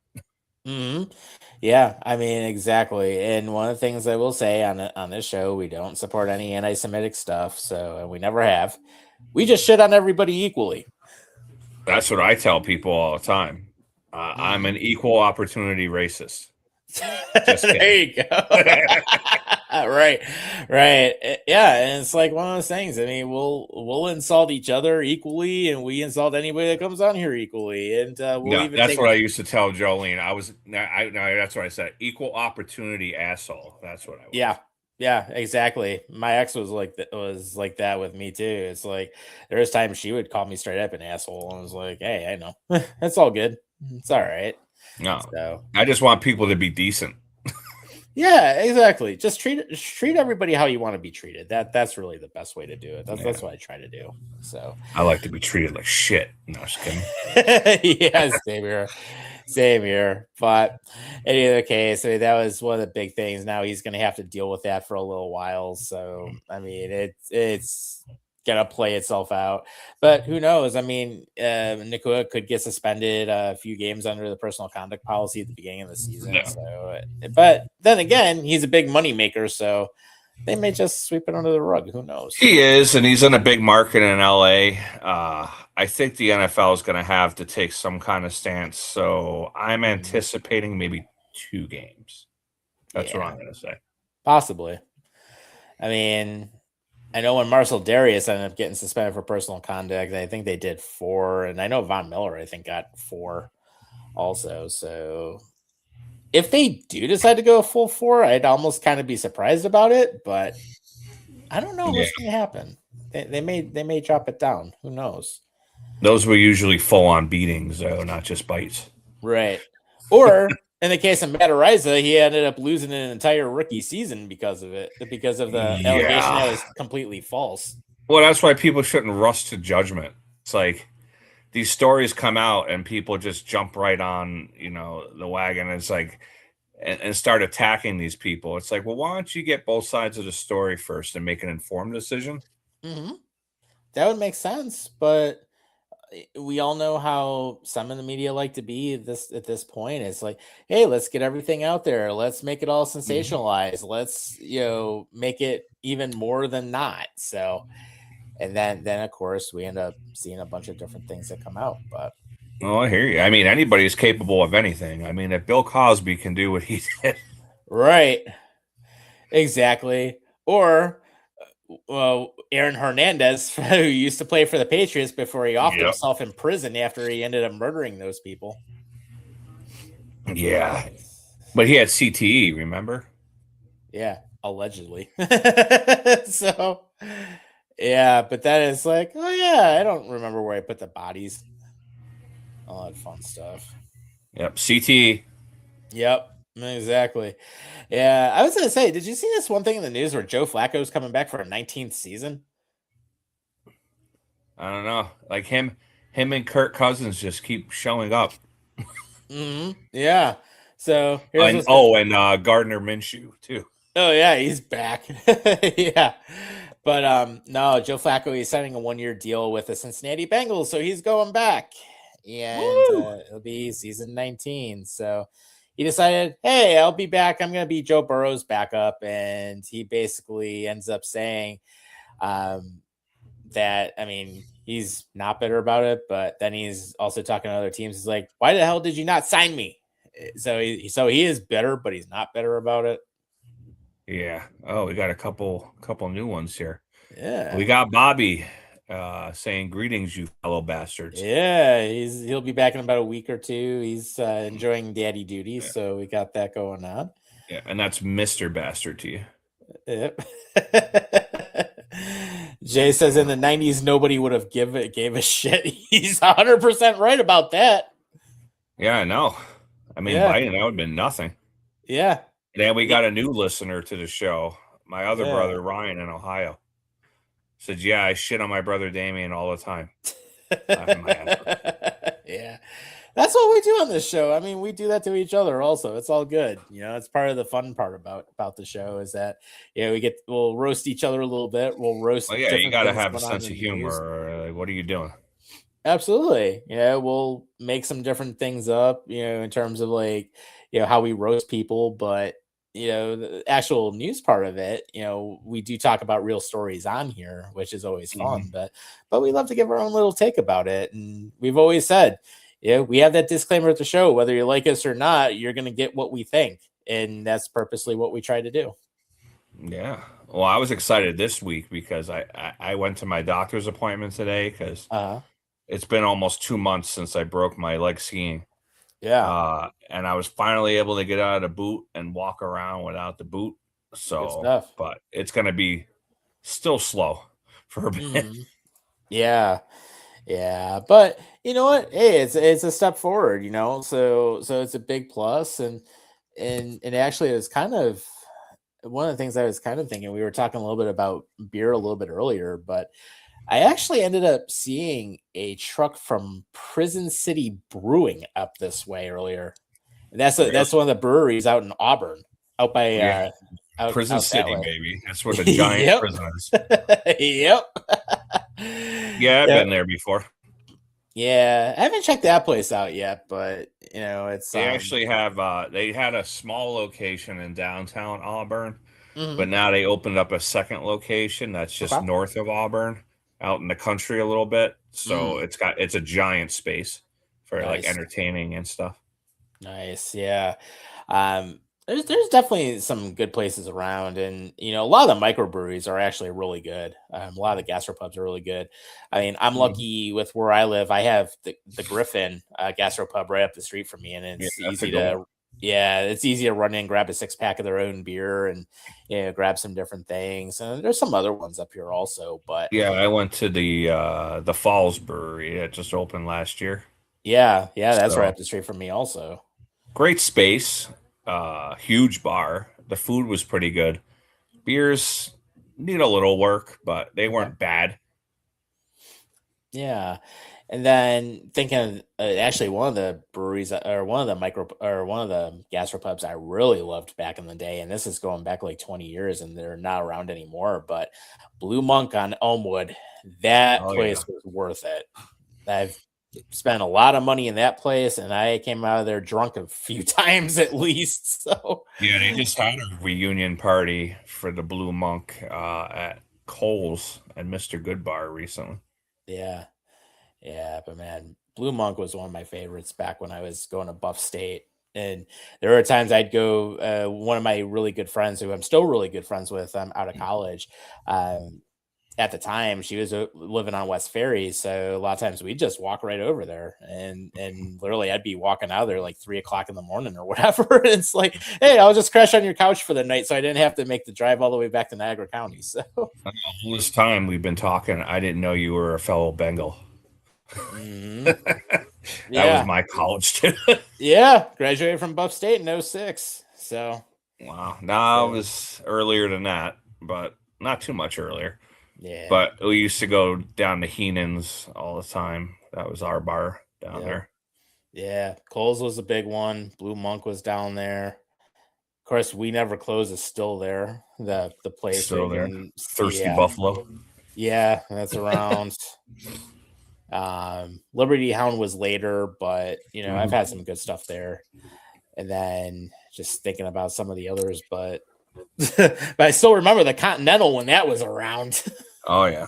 S2: Yeah, I mean, exactly. And one of the things I will say on this show, we don't support any anti-Semitic stuff, and we never have. We just shit on everybody equally.
S3: That's what I tell people all the time. I'm an equal opportunity racist.
S2: There you go. Right. Yeah, and it's like one of those things. I mean, we'll insult each other equally, and we insult anybody that comes on here equally, and we'll even.
S3: That's what I used to tell Jolene. That's what I said. Equal opportunity asshole. That's what I was.
S2: Yeah, exactly. My ex was like that with me too. It's like there was times she would call me straight up an asshole, and I was like, "Hey, I know, it's all good. It's all right."
S3: No,
S2: so
S3: I just want people to be decent.
S2: Yeah, exactly. Just treat everybody how you want to be treated. That's really the best way to do it. That's what I try to do. So
S3: I like to be treated like shit. No, just kidding.
S2: Yeah, same here. But in either case, I mean, that was one of the big things. Now he's going to have to deal with that for a little while. So I mean, it's gonna play itself out, but who knows? I mean, Nakua could get suspended a few games under the personal conduct policy at the beginning of the season.
S3: Yeah.
S2: So, but then again, he's a big money maker, so they may just sweep it under the rug. Who knows?
S3: He is, and he's in a big market in LA. I think the NFL is going to have to take some kind of stance. So I'm anticipating maybe 2 games. That's what I'm going to say.
S2: Possibly. I mean, I know when Marcel Darius ended up getting suspended for personal conduct, I think they did 4, and I know Von Miller, I think, got 4 also. So if they do decide to go a full 4, I'd almost kind of be surprised about it, but I don't know what's going to happen. They may drop it down. Who knows?
S3: Those were usually full-on beatings, though, not just bites.
S2: Right. Or In the case of Matt Ariza, he ended up losing an entire rookie season because of it, because of the allegation that was completely false.
S3: Well, that's why people shouldn't rush to judgment. It's like these stories come out and people just jump right on, the wagon. It's like, and start attacking these people. It's like, well, why don't you get both sides of the story first and make an informed decision?
S2: Mm-hmm. That would make sense, but we all know how some in the media like to be at this point. It's like, hey, let's get everything out there. Let's make it all sensationalized. Let's make it even more than not. So, and then of course we end up seeing a bunch of different things that come out. But
S3: oh, I hear you. I mean, anybody is capable of anything. I mean, if Bill Cosby can do what he did,
S2: right, exactly, or. Well, Aaron Hernandez, who used to play for the Patriots before he offed himself in prison after he ended up murdering those people.
S3: Yeah. But he had CTE, remember?
S2: Yeah, allegedly. So, yeah, but that is like, oh, yeah, I don't remember where I put the bodies. All that fun stuff.
S3: Yep, CTE.
S2: Yep. Exactly. Yeah, I was going to say, did you see this one thing in the news where Joe Flacco's coming back for a 19th season?
S3: I don't know. Like him and Kirk Cousins just keep showing up.
S2: Mm-hmm. Yeah. So
S3: and Gardner Minshew too.
S2: Oh yeah, he's back. Yeah. But no, Joe Flacco, he's signing a 1-year deal with the Cincinnati Bengals, so he's going back. And it'll be season 19. So he decided, hey, I'll be back. I'm going to be Joe Burrow's backup. And he basically ends up saying that, I mean, he's not bitter about it, but then he's also talking to other teams. He's like, why the hell did you not sign me? So he is bitter, but he's not bitter about it.
S3: Yeah. Oh, we got a couple new ones here.
S2: Yeah.
S3: We got Bobby saying greetings, you fellow bastards.
S2: Yeah, he'll be back in about a week or two. He's enjoying daddy duties, so we got that going on.
S3: Yeah, and that's Mr. Bastard to you.
S2: Yep. Jay says in the 90s nobody would have gave a shit. He's 100% right about that.
S3: Yeah, I know. I mean, Biden, that would have been nothing.
S2: Yeah.
S3: Then we got a new listener to the show. My other brother, Ryan, in Ohio. Said, yeah, I shit on my brother Damien all the time.
S2: Yeah. That's what we do on this show. I mean, we do that to each other also. It's all good. It's part of the fun part about the show is that, we'll roast each other a little bit. We'll roast.
S3: Well, yeah, you got to have a sense of humor. What are you doing?
S2: Absolutely. Yeah, we'll make some different things up, in terms of how we roast people, but the actual news part of it, we do talk about real stories on here, which is always fun, but we love to give our own little take about it. And we've always said, we have that disclaimer at the show, whether you like us or not, you're going to get what we think. And that's purposely what we try to do.
S3: Yeah. Well, I was excited this week because I went to my doctor's appointment today because it's been almost 2 months since I broke my leg skiing.
S2: Yeah.
S3: And I was finally able to get out of the boot and walk around without the boot. So, but it's going to be still slow for a bit.
S2: Yeah. Yeah. But you know what? Hey, it's a step forward, so it's a big plus. And actually it was kind of one of the things I was kind of thinking, we were talking a little bit about beer a little bit earlier, but I actually ended up seeing a truck from Prison City Brewing up this way earlier. And that's one of the breweries out in Auburn, out by
S3: Prison City, baby. That's where the giant prison is.
S2: Yep.
S3: Yeah, I've been there before.
S2: Yeah, I haven't checked that place out yet, but it's
S3: they actually have they had a small location in downtown Auburn, but now they opened up a second location that's just north of Auburn, out in the country a little bit. So it's a giant space for like entertaining and stuff.
S2: Nice. Yeah. There's definitely some good places around, and a lot of the microbreweries are actually really good. A lot of the gastropubs are really good. I mean, I'm lucky with where I live. I have the Griffin gastropub right up the street from me, and it's easy to it's easy to run in, grab a 6-pack of their own beer, and grab some different things. And there's some other ones up here also. But
S3: I went to the Falls Brewery. It just opened last year.
S2: Yeah, that's right up the street from me also.
S3: Great space, huge bar. The food was pretty good. Beers need a little work, but they
S2: Okay.
S3: weren't bad.
S2: Yeah. And then thinking of actually one of the breweries or one of the one of the gastropubs I really loved back in the day, and this is going back like 20 years and they're not around anymore, but Blue Monk on Elmwood, that
S3: Oh yeah,
S2: place was worth it. I've spent a lot of money in that place and I came out of there drunk a few times at least. So
S3: yeah. They just had a reunion party for the Blue Monk at Cole's and Mister Goodbar recently.
S2: yeah. Yeah, but man, Blue Monk was one of my favorites back when I was going to Buff State. And there were times I'd go, one of my really good friends who I'm still really good friends with, out of college. Um, at the time, she was living on West Ferry. So a lot of times we'd just walk right over there. And literally, I'd be walking out there like 3 o'clock in the morning or whatever. It's like, hey, I'll just crash on your couch for the night. So I didn't have to make the drive all the way back to Niagara County. So,
S3: All this time we've been talking, I didn't know you were a fellow Bengal.
S2: mhm.
S3: That was
S2: Yeah.
S3: my college too.
S2: Yeah, graduated from Buff State in '06. So,
S3: Wow. No, it was earlier than that, but not too much earlier.
S2: yeah.
S3: But we used to go down to Heenan's all the time. That was our bar down
S2: Yeah.
S3: there.
S2: Yeah. Coles was a big one. Blue Monk was down there. Of course, We Never Close is still there. The place
S3: Still
S2: where
S3: there.
S2: you can,
S3: Thirsty
S2: yeah.
S3: Buffalo.
S2: Yeah, that's around. Liberty Hound was later, but I've had some good stuff there. And then just thinking about some of the others, but but I still remember the Continental when that was around.
S3: Oh yeah.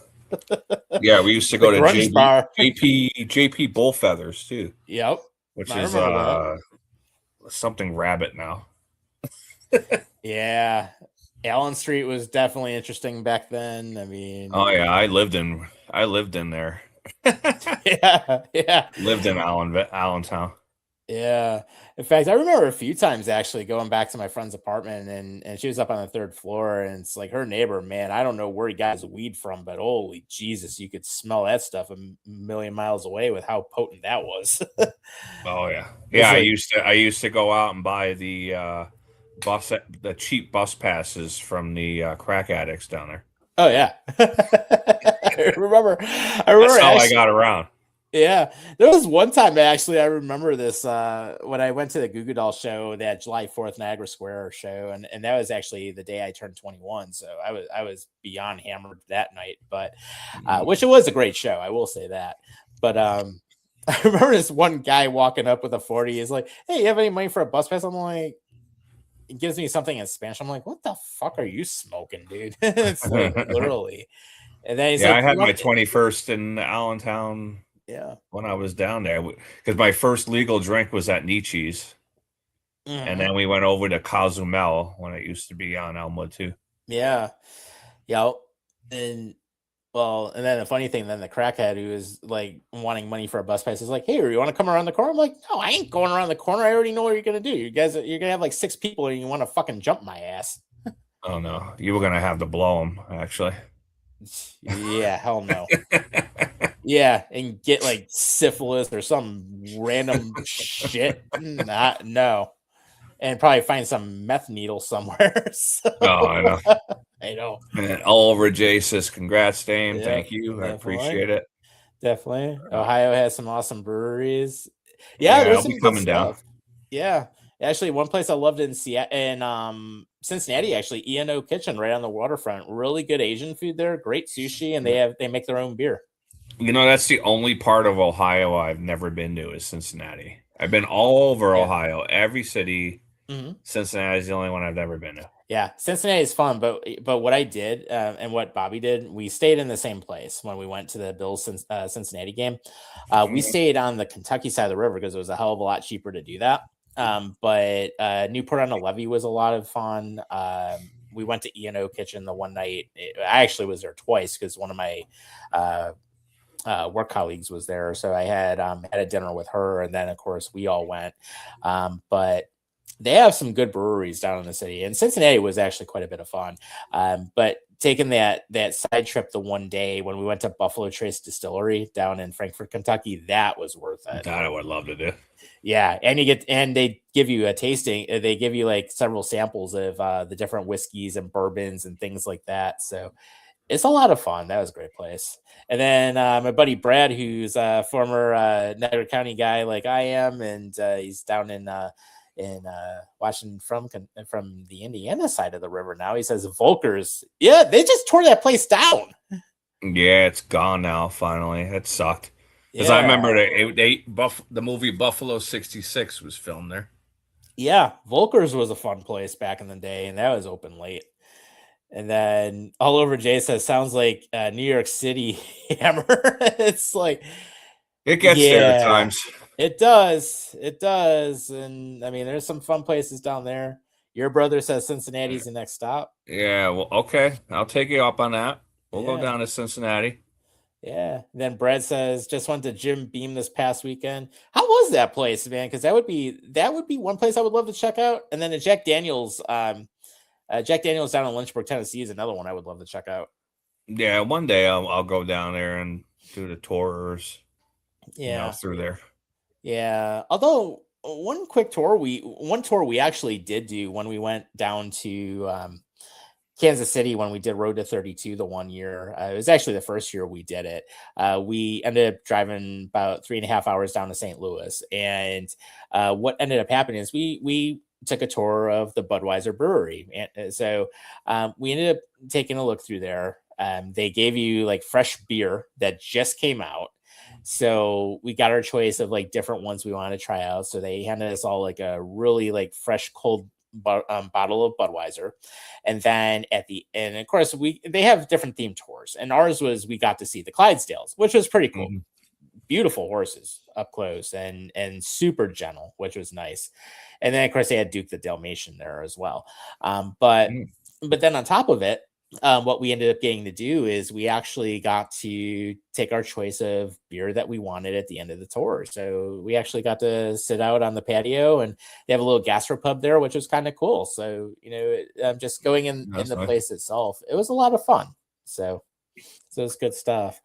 S3: Yeah, we used to go
S2: The
S3: to
S2: grunge bar.
S3: JP Bullfeathers too,
S2: Yep.
S3: which
S2: I
S3: is
S2: remember
S3: something rabbit now.
S2: Yeah. Allen Street was definitely interesting back then. I mean,
S3: Oh yeah, I lived in there.
S2: yeah.
S3: Lived in Allentown.
S2: Yeah. In fact, I remember a few times actually going back to my friend's apartment and she was up on the third floor and it's like her neighbor, man, I don't know where he got his weed from, but holy Jesus, you could smell that stuff a million miles away with how potent that was.
S3: Oh yeah.
S2: It's
S3: Yeah,
S2: like,
S3: I used to go out and buy the cheap bus passes from the crack addicts down there.
S2: oh yeah. I remember
S3: That's how I got around.
S2: Yeah, there was one time actually I remember this when I went to the Goo Goo Doll show, that July 4th Niagara Square show, and that was actually the day I turned 21, so I was beyond hammered that night, but which it was a great show, I will say that. But I remember this one guy walking up with a 40. He's like, "Hey, you have any money for a bus pass?" I'm like, he gives me something in Spanish. I'm like, "What the fuck are you smoking, dude?" It's like literally. And then he's
S3: Yeah,
S2: like,
S3: I had
S2: "You
S3: my
S2: want-"
S3: 21st in Allentown
S2: yeah.
S3: when I was down there because my first legal drink was at Nietzsche's, and
S2: Mhm.
S3: then we went over to Cozumel when it used to be on Elmwood too.
S2: Yeah. Yeah. And and then the funny thing, then the crackhead who is like wanting money for a bus pass is like, "Hey, you want to come around the corner?" I'm like, "No, I ain't going around the corner. I already know what you're gonna do. You're gonna have like 6 people and you want to fucking jump my ass."
S3: Oh no, you were gonna have to blow them actually.
S2: Yeah, hell no. Yeah, and get like syphilis or some random shit. No. And probably find some meth needle somewhere. So,
S3: Oh, I know.
S2: I know.
S3: And Oliver J says, "Congrats, Dame.
S2: Yeah,
S3: Thank you. I
S2: definitely.
S3: appreciate it."
S2: Definitely. Ohio has some awesome breweries. Yeah, there's
S3: I'll
S2: some
S3: be
S2: good
S3: coming down.
S2: stuff. Yeah. Actually, one place I loved in Cincinnati, actually, E&O Kitchen right on the waterfront. Really good Asian food there, great sushi, and they make their own beer.
S3: That's the only part of Ohio I've never been to is Cincinnati. I've been all over
S2: Yeah.
S3: Ohio, every city.
S2: Mhm.
S3: Cincinnati is the only one I've never been to.
S2: Yeah, Cincinnati is fun, but what I did and what Bobby did, we stayed in the same place when we went to the Bills Cincinnati game. We stayed on the Kentucky side of the river because it was a hell of a lot cheaper to do that. But Newport on the Levee was a lot of fun. We went to E&O Kitchen the one night. I actually was there twice because one of my work colleagues was there, so I had a dinner with her, and then of course we all went. But they have some good breweries down in the city, and Cincinnati was actually quite a bit of fun. But taking that side trip the one day when we went to Buffalo Trace Distillery down in Frankfort, Kentucky, that was worth it.
S3: That I would love to do.
S2: Yeah, and they give you a tasting. They give you like several samples of the different whiskeys and bourbons and things like that. So it's a lot of fun. That was a great place. And then my buddy Brad, who's a former Niagara County guy like I am, and he's down in Washington from the Indiana side of the river now. He says Volkers, yeah, they just tore that place down.
S3: Yeah, it's gone now. Finally, it sucked. Because I remember the movie Buffalo '66 was filmed there.
S2: Yeah, Volkers was a fun place back in the day, and that was open late. And then all over Jay says, sounds like New York City Hammer. It's like
S3: it gets there at times.
S2: It does. It does. And I mean, there's some fun places down there. Your brother says Cincinnati's the next stop.
S3: Yeah, well, okay. I'll take you up on that. We'll go down to Cincinnati.
S2: Yeah. And then Brad says, just went to Jim Beam this past weekend. How was that place, man? Because that would be one place I would love to check out. And then the Jack Daniels down in Lynchburg, Tennessee is another one I would love to check out.
S3: Yeah, one day I'll go down there and do the tours.
S2: Yeah,
S3: through there.
S2: Yeah, although one tour we actually did do when we went down to Kansas City when we did Road to 32 the one year. It was actually the first year we did it. We ended up driving about 3.5 hours down to St. Louis, and what ended up happening is we took a tour of the Budweiser brewery, and so we ended up taking a look through there. They gave you like fresh beer that just came out. So we got our choice of like different ones we wanted to try out. So they handed us all like a really like fresh cold bottle of Budweiser. And then and of course they have different themed tours, and ours was, we got to see the Clydesdales, which was pretty cool. Mm-hmm. Beautiful horses up close and super gentle, which was nice. And then of course they had Duke the Dalmatian there as well. But then on top of it, what we ended up getting to do is we actually got to take our choice of beer that we wanted at the end of the tour. So we actually got to sit out on the patio, and they have a little gastropub there, which was kind of cool. So, just going in the place itself, it was a lot of fun. So it's good stuff.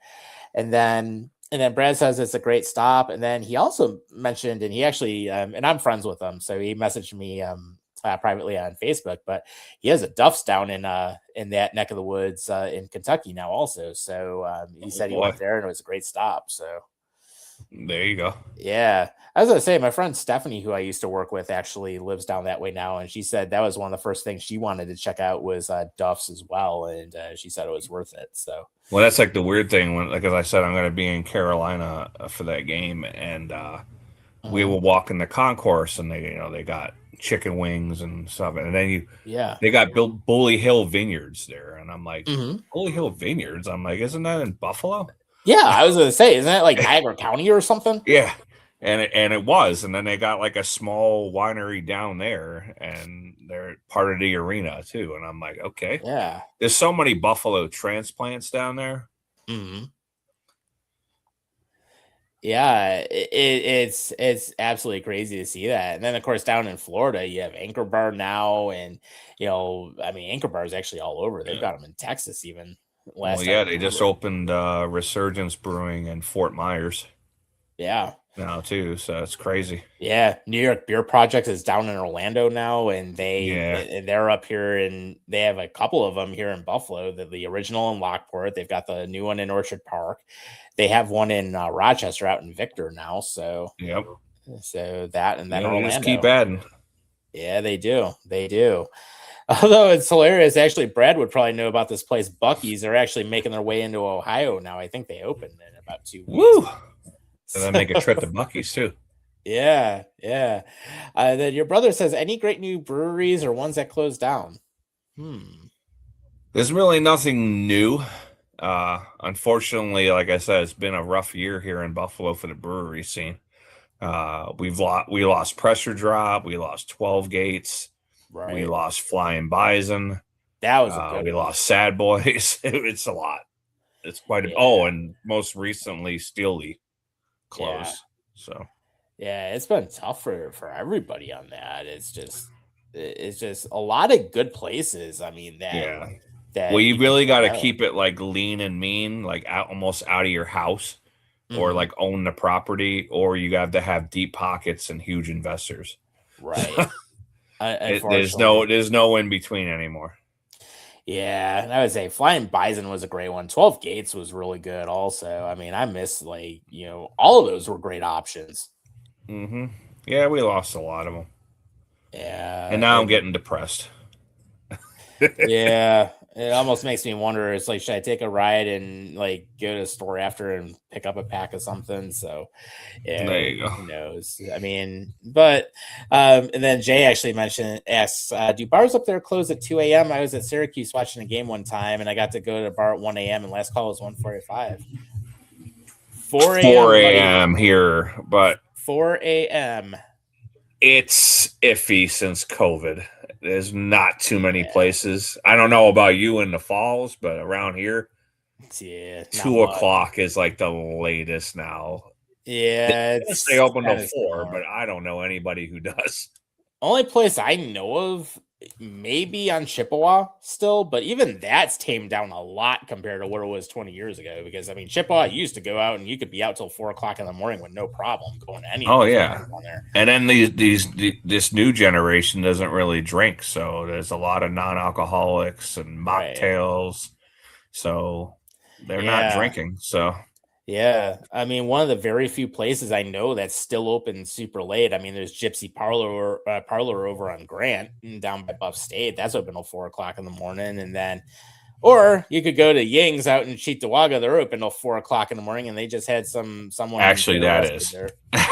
S2: And then Brad says it's a great stop. And then he also mentioned, and he actually, and I'm friends with him, so he messaged me, privately on Facebook, but he has a Duff's down in that neck of the woods in Kentucky now also. So he said he went there and it was a great stop. So
S3: there you go.
S2: Yeah. I was going to say, my friend Stephanie, who I used to work with, actually lives down that way now. And she said that was one of the first things she wanted to check out was Duff's as well. And she said it was worth it. So,
S3: well, that's like the weird thing when, like, as I said, I'm going to be in Carolina for that game, and we will walk in the concourse, and they got chicken wings and stuff, and then they got built Bully Hill Vineyards there, and I'm like, Bully Hill Vineyards, I'm like, isn't that in Buffalo?
S2: Yeah, I was gonna say, isn't that like Niagara County or something?
S3: Yeah, and it was, and then they got like a small winery down there, and they're part of the arena too, and I'm like, okay,
S2: yeah,
S3: there's so many Buffalo transplants down there.
S2: Yeah, it's absolutely crazy to see that. And then of course down in Florida you have Anchor Bar now, and Anchor Bar is actually all over. They've got them in Texas even.
S3: They just opened Resurgence Brewing in Fort Myers.
S2: Yeah.
S3: Now too, so it's crazy.
S2: Yeah, New York Beer Project is down in Orlando now, and they're up here, and they have a couple of them here in Buffalo. The original in Lockport. They've got the new one in Orchard Park. They have one in Rochester out in Victor now. So
S3: yep.
S2: So that and then Orlando.
S3: Just keep adding.
S2: Yeah, they do. They do. Although it's hilarious, actually, Brad would probably know about this place. Buc-ee's are actually making their way into Ohio now. I think they opened in about 2 weeks.
S3: Woo! And then make a trip to Buc-ee's too.
S2: Yeah. Then your brother says, any great new breweries or ones that closed down?
S3: There's really nothing new. Unfortunately, like I said, it's been a rough year here in Buffalo for the brewery scene. We lost Pressure Drop. We lost 12 Gates.
S2: Right.
S3: We lost Flying Bison.
S2: That was a good
S3: we
S2: one.
S3: lost Sad Boys. It's a lot. It's quite a and most recently Steely closed.
S2: Yeah.
S3: So
S2: it's been tough for everybody on that. It's just a lot of good places. I mean, that
S3: Well, you
S2: can
S3: really got to
S2: throw out.
S3: keep it like lean and mean, like almost out of your house, or
S2: Mhm.
S3: like own the property, or you have to have deep pockets and huge investors.
S2: Right.
S3: There's
S2: Unfortunately.
S3: no in between anymore.
S2: Yeah, and I would say Flying Bison was a great one. 12 Gates was really good also. I mean, I miss all of those were great options.
S3: Mm-hmm. Yeah, we lost a lot of them.
S2: Yeah.
S3: And now I'm getting depressed.
S2: Yeah, it almost makes me wonder. It's like, should I take a ride and like go to the store after and pick up a pack of something? So, yeah,
S3: There you go.
S2: who knows? I mean, but and then Jay actually asks, do bars up there close at 2 a.m.? I was at Syracuse watching a game one time, and I got to go to the bar at 1 a.m. and last call was 1:45. 4 a.m.
S3: 4
S2: buddy.
S3: a.m. here, but
S2: 4 a.m.
S3: it's iffy since COVID. There's not too many places. I don't know about you in the falls, but around here,
S2: Yeah,
S3: 2 o'clock is like the latest now.
S2: Yeah,
S3: They stay open till 4,
S2: similar.
S3: but I don't know anybody who does.
S2: Only place I know of, maybe on Chippewa still, but even that's tamed down a lot compared to what it was 20 years ago. Because I mean, Chippewa used to go out and you could be out till 4 o'clock in the morning with no problem going to any.
S3: Oh yeah, on there. And then this new generation doesn't really drink, so there's a lot of non-alcoholics and mocktails, so they're not drinking. So.
S2: Yeah, I mean, one of the very few places I know that's still open super late. I mean, there's Gypsy Parlor over on Grant down by Buff State. That's open till 4 o'clock in the morning, and then, or you could go to Ying's out in Cheektowaga. They're open till 4 o'clock in the morning, and they just had someone.
S3: Actually, that is.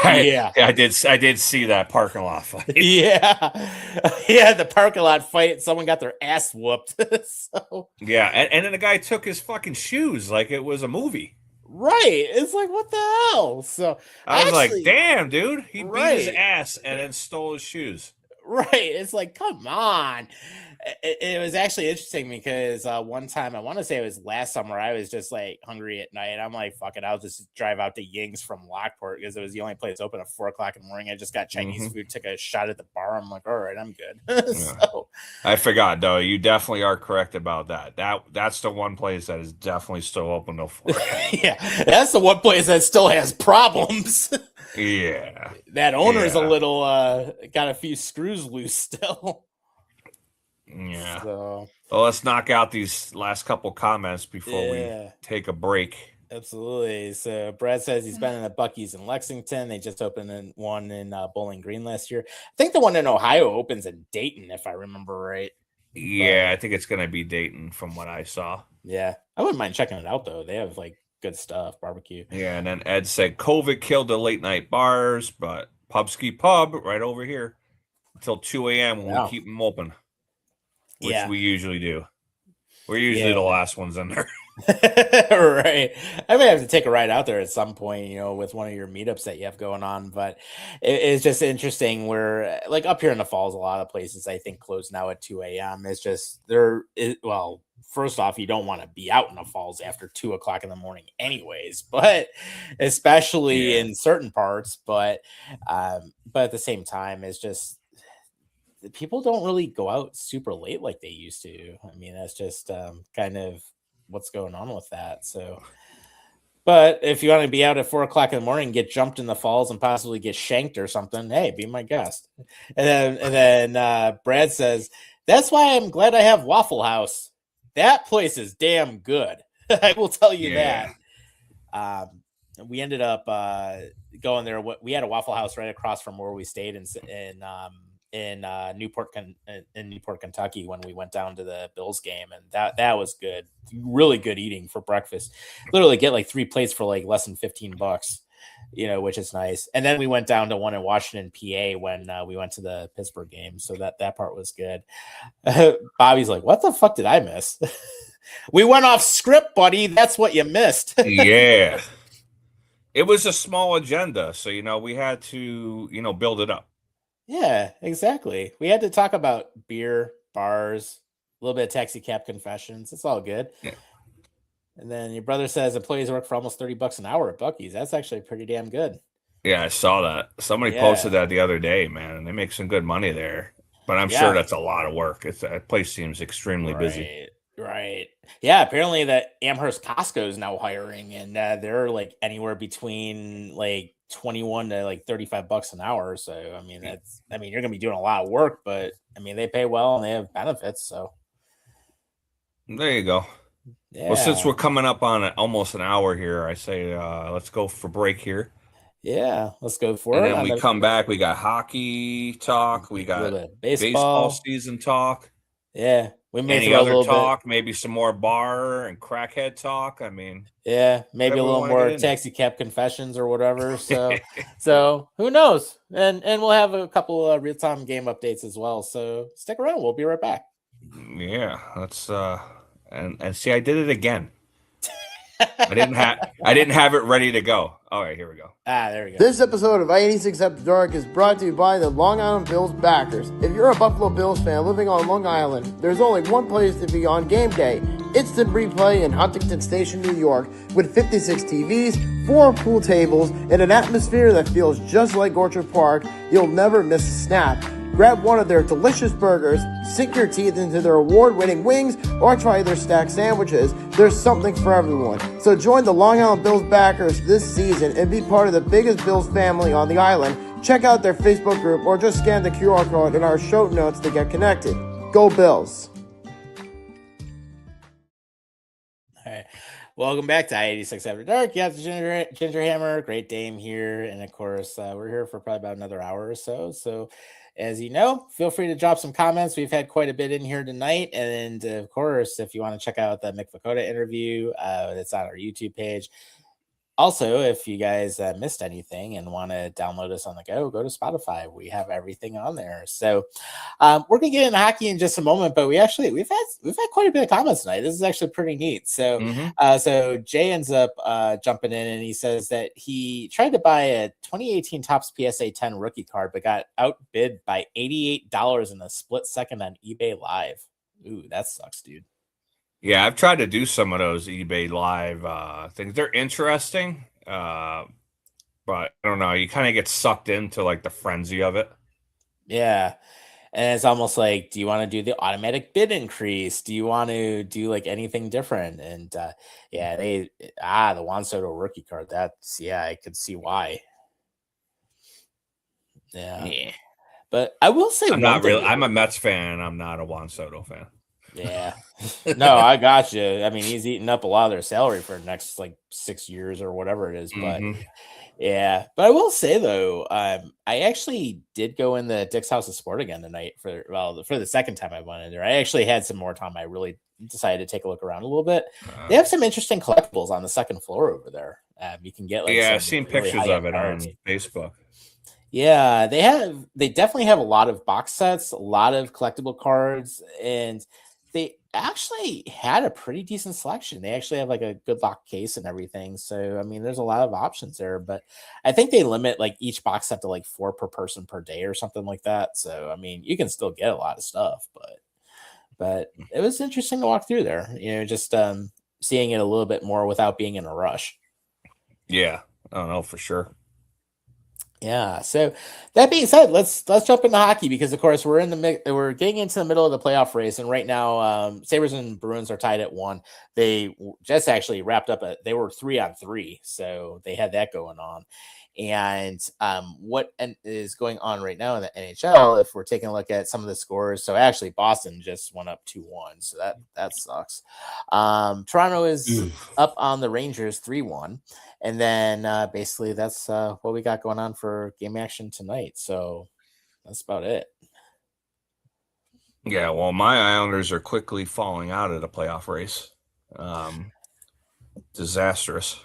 S2: Yeah,
S3: I did see that parking lot fight.
S2: Yeah, the parking lot fight. Someone got their ass whooped. So
S3: yeah, and then the guy took his fucking shoes like it was a movie.
S2: Right. It's like, what the hell? So
S3: I was like, damn, dude. He beat his ass and then stole his shoes.
S2: Right. It's like, come on. It was actually interesting because one time, I want to say it was last summer, I was just like hungry at night. I'm like, fuck it, I'll just drive out to Ying's from Lockport because it was the only place open at 4 o'clock in the morning. I just got Chinese food, took a shot at the bar. I'm like, all right, I'm good. So,
S3: I forgot though. You definitely are correct about that. That's the one place that is definitely still open till 4.
S2: Yeah, that's the one place that still has problems.
S3: Yeah,
S2: that owner's a little got a few screws loose still.
S3: Yeah.
S2: So,
S3: well, let's knock out these last couple comments before we take a break.
S2: Absolutely. So Brad says he's been in the Buc-ee's in Lexington. They just opened one in Bowling Green last year. I think the one in Ohio opens in Dayton, if I remember right.
S3: Yeah, I think it's going to be Dayton from what I saw.
S2: Yeah. I wouldn't mind checking it out, though. They have like good stuff, barbecue.
S3: Yeah, and then Ed said COVID killed the late night bars, but Pubski Pub right over here until 2 a.m. when we keep them open. Which we usually do. We're usually the last ones in there.
S2: Right. I may have to take a ride out there at some point, with one of your meetups that you have going on. But it's just interesting where, like up here in the Falls, a lot of places I think close now at 2 a.m. It's just first off, you don't want to be out in the Falls after 2 o'clock in the morning anyways, but especially in certain parts. But at the same time, it's just, people don't really go out super late like they used to. I mean, that's just kind of what's going on with that. So, but if you want to be out at 4 o'clock in the morning, get jumped in the Falls and possibly get shanked or something, hey, be my guest. And then Brad says, that's why I'm glad I have Waffle House. That place is damn good. I will tell you that. We ended up going there. We had a Waffle House right across from where we stayed in Newport, Kentucky, when we went down to the Bills game, and that was good. Really good eating for breakfast. Literally get like 3 plates for like less than $15, which is nice. And then we went down to one in Washington, PA, when we went to the Pittsburgh game, so that part was good. Bobby's like, what the fuck did I miss? We went off script, buddy. That's what you missed.
S3: Yeah, it was a small agenda, so we had to build it up.
S2: Yeah, exactly. We had to talk about beer, bars, a little bit of taxi cab confessions. It's all good. Yeah. And then your brother says employees work for almost $30 an hour at Buc-ee's. That's actually pretty damn good.
S3: Yeah, I saw that. Somebody posted that the other day, man, and they make some good money there. But I'm sure that's a lot of work. That place seems extremely busy.
S2: Right. Right. Yeah. Apparently, that Amherst Costco is now hiring, and they're like anywhere between like 21 to like $35 an hour. So, I mean, you're gonna be doing a lot of work, but I mean, they pay well and they have benefits. So,
S3: There you go.
S2: yeah.
S3: Well, since we're coming up on almost an hour here, I say let's go for break here.
S2: Yeah, let's go for
S3: And
S2: it.
S3: then we come back. We got hockey talk. We
S2: a
S3: got
S2: little bit of
S3: baseball
S2: baseball.
S3: season talk.
S2: Yeah, we may
S3: Any
S2: throw a
S3: other
S2: little
S3: talk? Maybe some more bar and crackhead talk. I mean,
S2: yeah, maybe a
S3: whatever we
S2: little
S3: wanna
S2: more
S3: get into.
S2: taxi cab confessions or whatever. So who knows? And we'll have a couple of real time game updates as well. So stick around. We'll be right back.
S3: Yeah, let's and see, I did it again. I didn't have it ready to go. All right, here we go.
S2: There we go.
S4: This episode of I-86 After Dark is brought to you by the Long Island Bills backers. If you're a Buffalo Bills fan living on Long Island, there's only one place to be on game day. Instant Replay in Huntington Station, New York, with 56 TVs, 4 pool tables, and an atmosphere that feels just like Orchard Park. You'll never miss a snap. Grab one of their delicious burgers, sink your teeth into their award-winning wings, or try their stacked sandwiches. There's something for everyone. So join the Long Island Bills backers this season and be part of the biggest Bills family on the island. Check out their Facebook group or just scan the QR code in our show notes to get connected. Go Bills!
S2: All right. Welcome back to I-86 After Dark. You have the Ginger Hammer, Great Dame here. And of course, we're here for probably about another hour or so. So, as you know, feel free to drop some comments. We've had quite a bit in here tonight. And of course, if you want to check out the Mick Vukota interview, that's on our YouTube page. Also, if you guys missed anything and want to download us on the go to Spotify. We have everything on there. So we're gonna get into hockey in just a moment, but we've had quite a bit of comments tonight. This is actually pretty neat. So so Jay ends up jumping in and he says that he tried to buy a 2018 Topps PSA 10 rookie card, but got outbid by $88 in a split second on eBay Live. Ooh, that sucks, dude.
S3: Yeah, I've tried to do some of those eBay Live things. They're interesting, but I don't know. You kind of get sucked into like the frenzy of it.
S2: Yeah. And it's almost like, do you want to do the automatic bid increase? Do you want to do like anything different? And the Juan Soto rookie card. I could see why. Yeah. But I will say,
S3: I'm a Mets fan. I'm not a Juan Soto fan.
S2: Yeah. No, I got you. I mean, he's eating up a lot of their salary for the next like 6 years or whatever it is. But yeah. But I will say though, I actually did go in the Dick's House of Sport again tonight for the second time I went in there. I actually had some more time. I really decided to take a look around a little bit. They have some interesting collectibles on the second floor over there. You can get
S3: I've seen really pictures of it on Facebook.
S2: Yeah, they definitely have a lot of box sets, a lot of collectible cards, and they actually had a pretty decent selection. They actually have like a good lock case and everything. So, I mean, there's a lot of options there, but I think they limit like each box set to like 4 per person per day or something like that. So, I mean, you can still get a lot of stuff, but it was interesting to walk through there, just seeing it a little bit more without being in a rush.
S3: Yeah, I don't know for sure.
S2: Yeah. So that being said, let's jump into hockey because of course we're getting into the middle of the playoff race, and right now Sabres and Bruins are tied at 1. They just actually wrapped up they were 3-3, so they had that going on. And what is going on right now in the NHL, if we're taking a look at some of the scores, so actually Boston just went up 2-1, so that sucks. Toronto is up on the Rangers 3-1. And then basically that's what we got going on for game action tonight. So that's about it.
S3: Yeah, well, my Islanders are quickly falling out of the playoff race. Disastrous.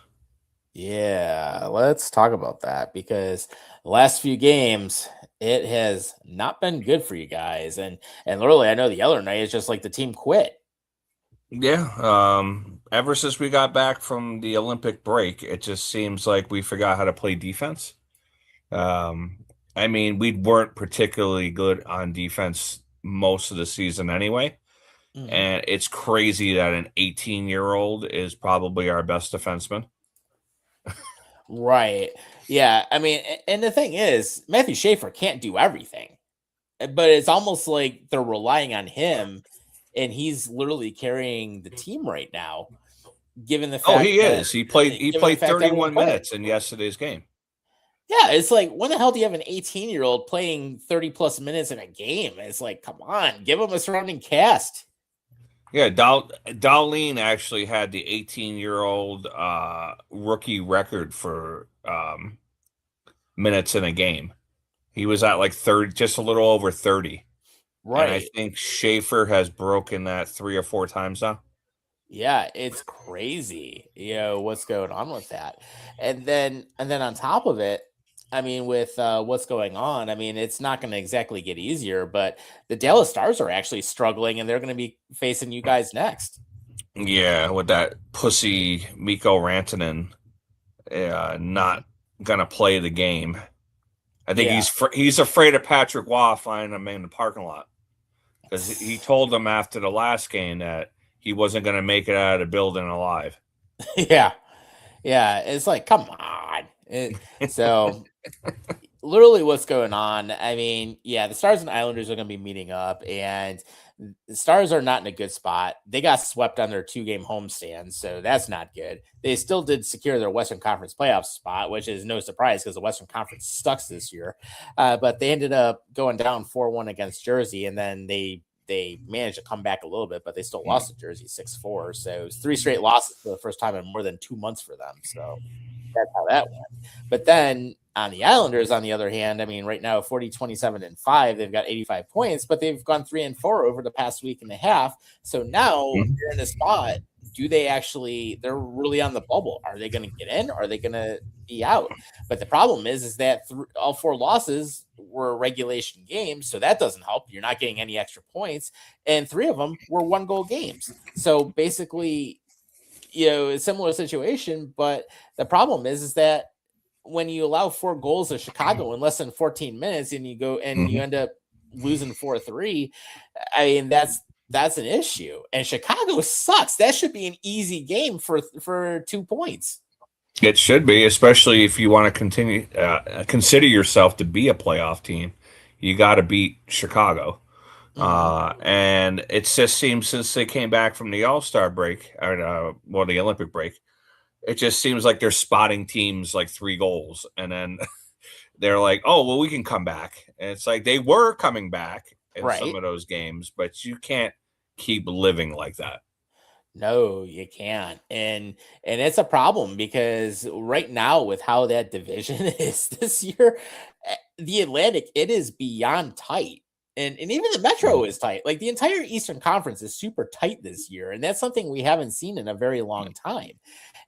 S2: Yeah, let's talk about that because the last few games, it has not been good for you guys. And literally, I know the other night it's just like the team quit.
S3: Yeah, ever since we got back from the Olympic break, it just seems like we forgot how to play defense. I mean, we weren't particularly good on defense most of the season anyway. And it's crazy that an 18-year-old is probably our best defenseman.
S2: Right. Yeah. I mean, and the thing is, Matthew Schaefer can't do everything, but it's almost like they're relying on him and he's literally carrying the team right now. Given the fact,
S3: oh, he is. He played 31
S2: playing.
S3: minutes in yesterday's game.
S2: Yeah, it's like, when the hell do you have an 18-year-old playing 30 plus minutes in a game? It's like, come on, give him a surrounding cast.
S3: Yeah, Darlene actually had the 18-year-old rookie record for minutes in a game. He was at like 30, just a little over 30.
S2: Right.
S3: And I think Schaefer has broken that 3 or 4 times now.
S2: Yeah, it's crazy, what's going on with that. And then on top of it, I mean, with what's going on, I mean, it's not going to exactly get easier, but the Dallas Stars are actually struggling, and they're going to be facing you guys next.
S3: Yeah, with that pussy Mikko Rantanen not going to play the game. I think he's afraid of Patrick Waugh finding him in the parking lot, because he told them after the last game that he wasn't going to make it out of the building alive.
S2: Yeah. It's like, come on. So literally what's going on. I mean, yeah, the Stars and Islanders are going to be meeting up, and the Stars are not in a good spot. They got swept on their 2-game homestand, so that's not good. They still did secure their Western Conference playoff spot, which is no surprise because the Western Conference sucks this year. But they ended up going down 4-1 against Jersey, and then they managed to come back a little bit, but they still lost to Jersey 6-4. So it was 3 straight losses for the first time in more than 2 months for them. So that's how that went. But then on the Islanders, on the other hand, I mean, right now 40, 27, and 5, they've got 85 points, but they've gone 3 and 4 over the past week and a half. So now they're in a spot. They're really on the bubble. Are they going to get in? Or are they going to be out? But the problem is that all 4 losses were regulation games. So that doesn't help. You're not getting any extra points. And 3 of them were 1-goal games. So basically, a similar situation. But the problem is that when you allow 4 goals to Chicago in less than 14 minutes and you go and you end up losing 4-3, I mean, that's an issue. And Chicago sucks. That should be an easy game for 2 points.
S3: It should be, especially if you want to continue consider yourself to be a playoff team. You got to beat Chicago. And it just seems, since they came back from the All-Star break, or the Olympic break, it just seems like they're spotting teams like 3 goals, and then they're like, oh, well, we can come back. And it's like they were coming back in some of those games, but you can't keep living like that.
S2: No, you can't. And it's a problem, because right now, with how that division is this year, the Atlantic, it is beyond tight. And even the Metro is tight. Like, the entire Eastern Conference is super tight this year. And that's something we haven't seen in a very long time.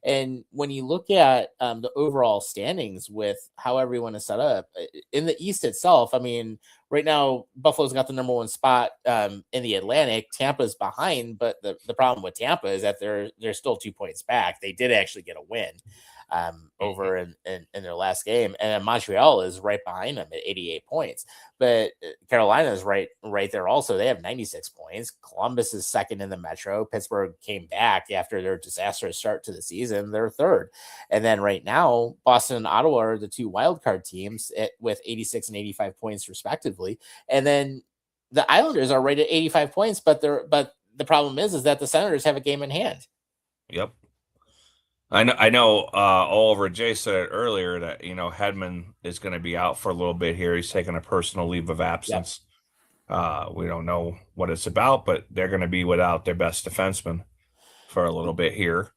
S2: And when you look at the overall standings with how everyone is set up in the East itself, I mean, right now, Buffalo's got the number 1 spot in the Atlantic. Tampa's behind, but the problem with Tampa is that they're still 2 points back. They did actually get a win over in their last game, and then Montreal is right behind them at 88 points. But Carolina is right there also. They have 96 points. Columbus is second in the Metro. Pittsburgh came back after their disastrous start to the season. They're third. And then right now, Boston and Ottawa are the 2 wildcard teams with 86 and 85 points respectively. And then the Islanders are right at 85 points, but the problem is that the Senators have a game in hand.
S3: Yep. I know Oliver J said earlier that, Hedman is going to be out for a little bit here. He's taking a personal leave of absence. Yep. We don't know what it's about, but they're going to be without their best defenseman for a little bit here.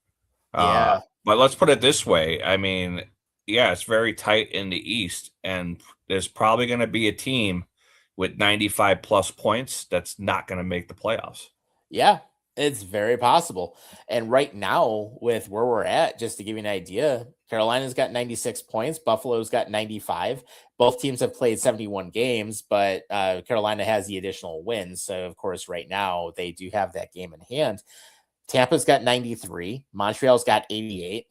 S3: But let's put it this way. I mean, yeah, it's very tight in the East, and there's probably going to be a team with 95 plus points that's not going to make the playoffs.
S2: Yeah. It's very possible. And right now, with where we're at, just to give you an idea, Carolina's got 96 points. Buffalo's got 95. Both teams have played 71 games, but Carolina has the additional wins. So, of course, right now, they do have that game in hand. Tampa's got 93. Montreal's got 88.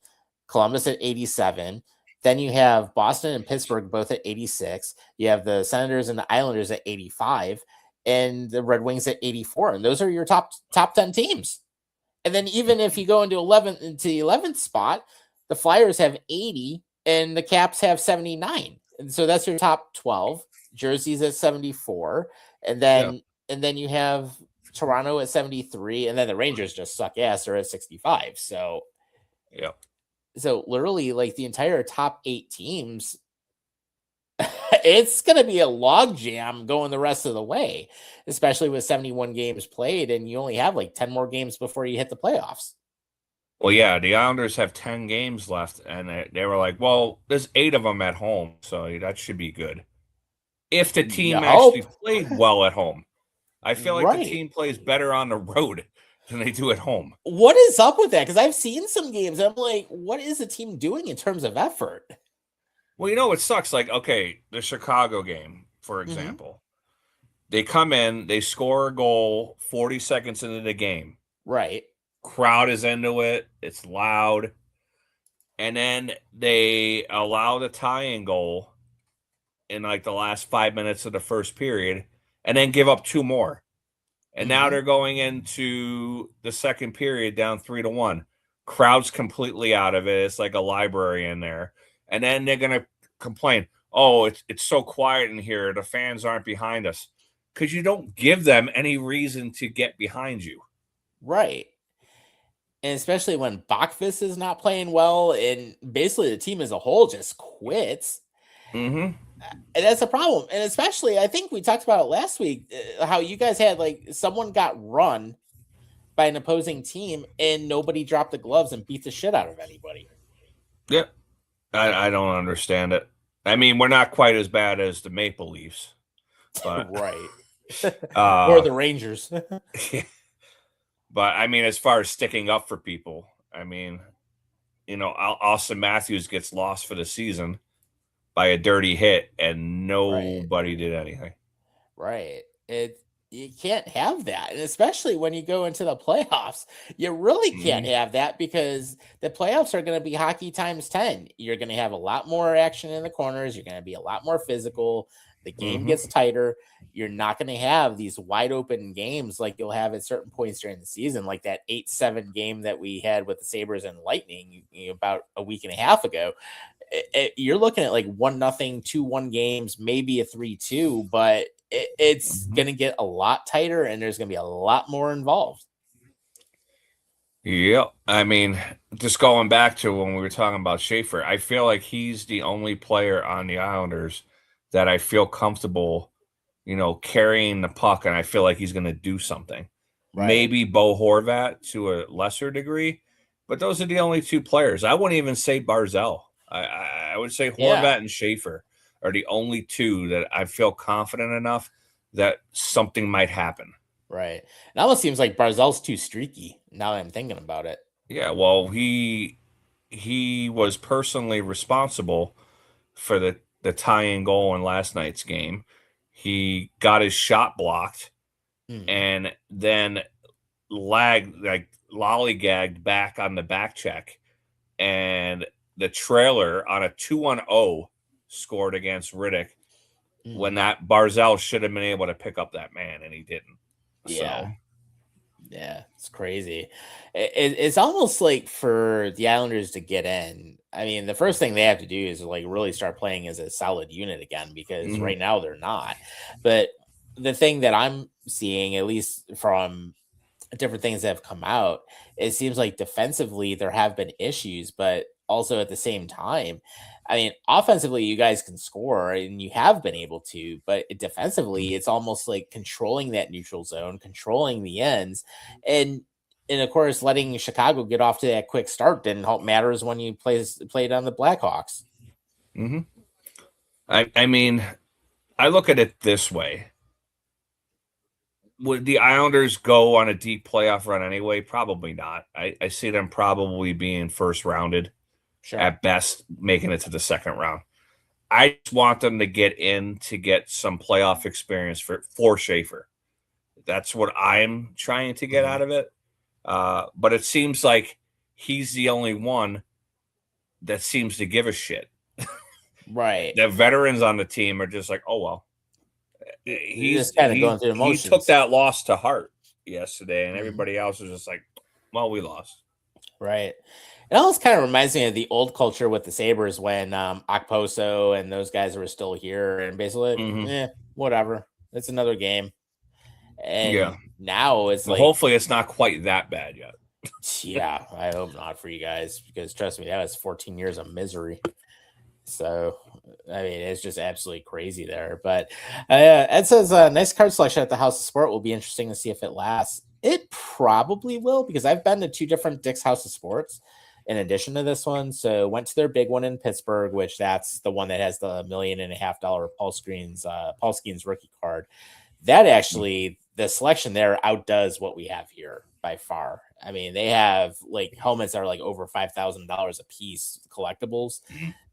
S2: Columbus at 87. Then you have Boston and Pittsburgh both at 86. You have the Senators and the Islanders at 85. And the Red Wings at 84, and those are your top 10 teams. And then even if you go into the 11th spot, the Flyers have 80, and the Caps have 79, and so that's your top 12. Jersey's at 74, and then you have Toronto at 73, and then the Rangers just suck ass. They're at 65. So,
S3: yeah.
S2: So literally, like the entire top 8 teams, it's going to be a logjam going the rest of the way, especially with 71 games played, and you only have like 10 more games before you hit the playoffs.
S3: Well, yeah, the Islanders have 10 games left, and they were like, well, there's 8 of them at home, so that should be good. If the team actually played well at home. I feel like the team plays better on the road than they do at home.
S2: What is up with that? Because I've seen some games, I'm like, what is the team doing in terms of effort?
S3: Well, you know, it sucks. Like, okay, the Chicago game, for example, they come in, they score a goal 40 seconds into the game.
S2: Right.
S3: Crowd is into it. It's loud. And then they allow the tying goal in like the last 5 minutes of the first period and then give up 2 more. And now they're going into the second period down 3-1. Crowd's completely out of it. It's like a library in there. And then they're going to complain, oh, it's so quiet in here. The fans aren't behind us. Because you don't give them any reason to get behind you.
S2: Right. And especially when Backfist is not playing well and basically the team as a whole just quits.
S3: Mm-hmm.
S2: And that's a problem. And especially, I think we talked about it last week, how you guys had like someone got run by an opposing team and nobody dropped the gloves and beat the shit out of anybody.
S3: Yep. I don't understand it. I mean, we're not quite as bad as the Maple Leafs. But,
S2: right. Or the Rangers.
S3: But, I mean, as far as sticking up for people, I mean, you know, Austin Matthews gets lost for the season by a dirty hit, and nobody did anything.
S2: Right. You can't have that. And especially when you go into the playoffs, you really can't have that because the playoffs are going to be hockey times 10. You're going to have a lot more action in the corners. You're going to be a lot more physical. The game gets tighter. You're not going to have these wide open games like you'll have at certain points during the season, like that 8-7 game that we had with the Sabres and Lightning about a week and a half ago. You're looking at like 1-0, 2-1 games, maybe a 3-2, but it's going to get a lot tighter and there's going to be a lot more involved.
S3: Yep. I mean, just going back to when we were talking about Schaefer, I feel like he's the only player on the Islanders that I feel comfortable, you know, carrying the puck, and I feel like he's going to do something. Right. Maybe Bo Horvat to a lesser degree, but those are the only 2 players. I wouldn't even say Barzal. I would say Horvat and Schaefer are the only 2 that I feel confident enough that something might happen.
S2: Right. It almost seems like Barzal's too streaky now that I'm thinking about it.
S3: Yeah, well, he was personally responsible for the tying goal in last night's game. He got his shot blocked and then lollygagged back on the back check, and the trailer on a 2-1-0 scored against Riddick when that Barzal should have been able to pick up that man, and he didn't.
S2: Yeah.
S3: So.
S2: Yeah, it's crazy. It's almost like for the Islanders to get in, I mean, the first thing they have to do is like really start playing as a solid unit again, because right now they're not. But the thing that I'm seeing, at least from different things that have come out, it seems like defensively there have been issues, but also at the same time, I mean, offensively, you guys can score and you have been able to, but defensively, it's almost like controlling that neutral zone, controlling the ends, and of course, letting Chicago get off to that quick start didn't help matters when you played on the Blackhawks.
S3: I mean, I look at it this way. Would the Islanders go on a deep playoff run anyway? Probably not. I see them probably being first rounded. Sure. At best, making it to the second round. I just want them to get in to get some playoff experience for Schaefer. That's what I'm trying to get out of it. But it seems like he's the only one that seems to give a shit.
S2: Right.
S3: The veterans on the team are just like, oh, well.
S2: He's just kind of going through emotions.
S3: He took that loss to heart yesterday, and everybody else was just like, well, we lost.
S2: Right. It almost kind of reminds me of the old culture with the Sabres when Okposo and those guys were still here and basically, whatever. It's another game. And now it's
S3: well,
S2: like,
S3: hopefully it's not quite that bad yet.
S2: yeah, I hope not for you guys, because trust me, that was 14 years of misery. So, I mean, it's just absolutely crazy there. But Ed says, nice card selection at the House of Sport. Will be interesting to see if it lasts. It probably will, because I've been to 2 different Dick's House of Sports in addition to this one. So went to their big one in Pittsburgh, which that's the one that has the $1.5 million Paul Skeens rookie card. That actually, the selection there outdoes what we have here by far. I mean, they have like helmets that are like over $5,000 a piece, collectibles,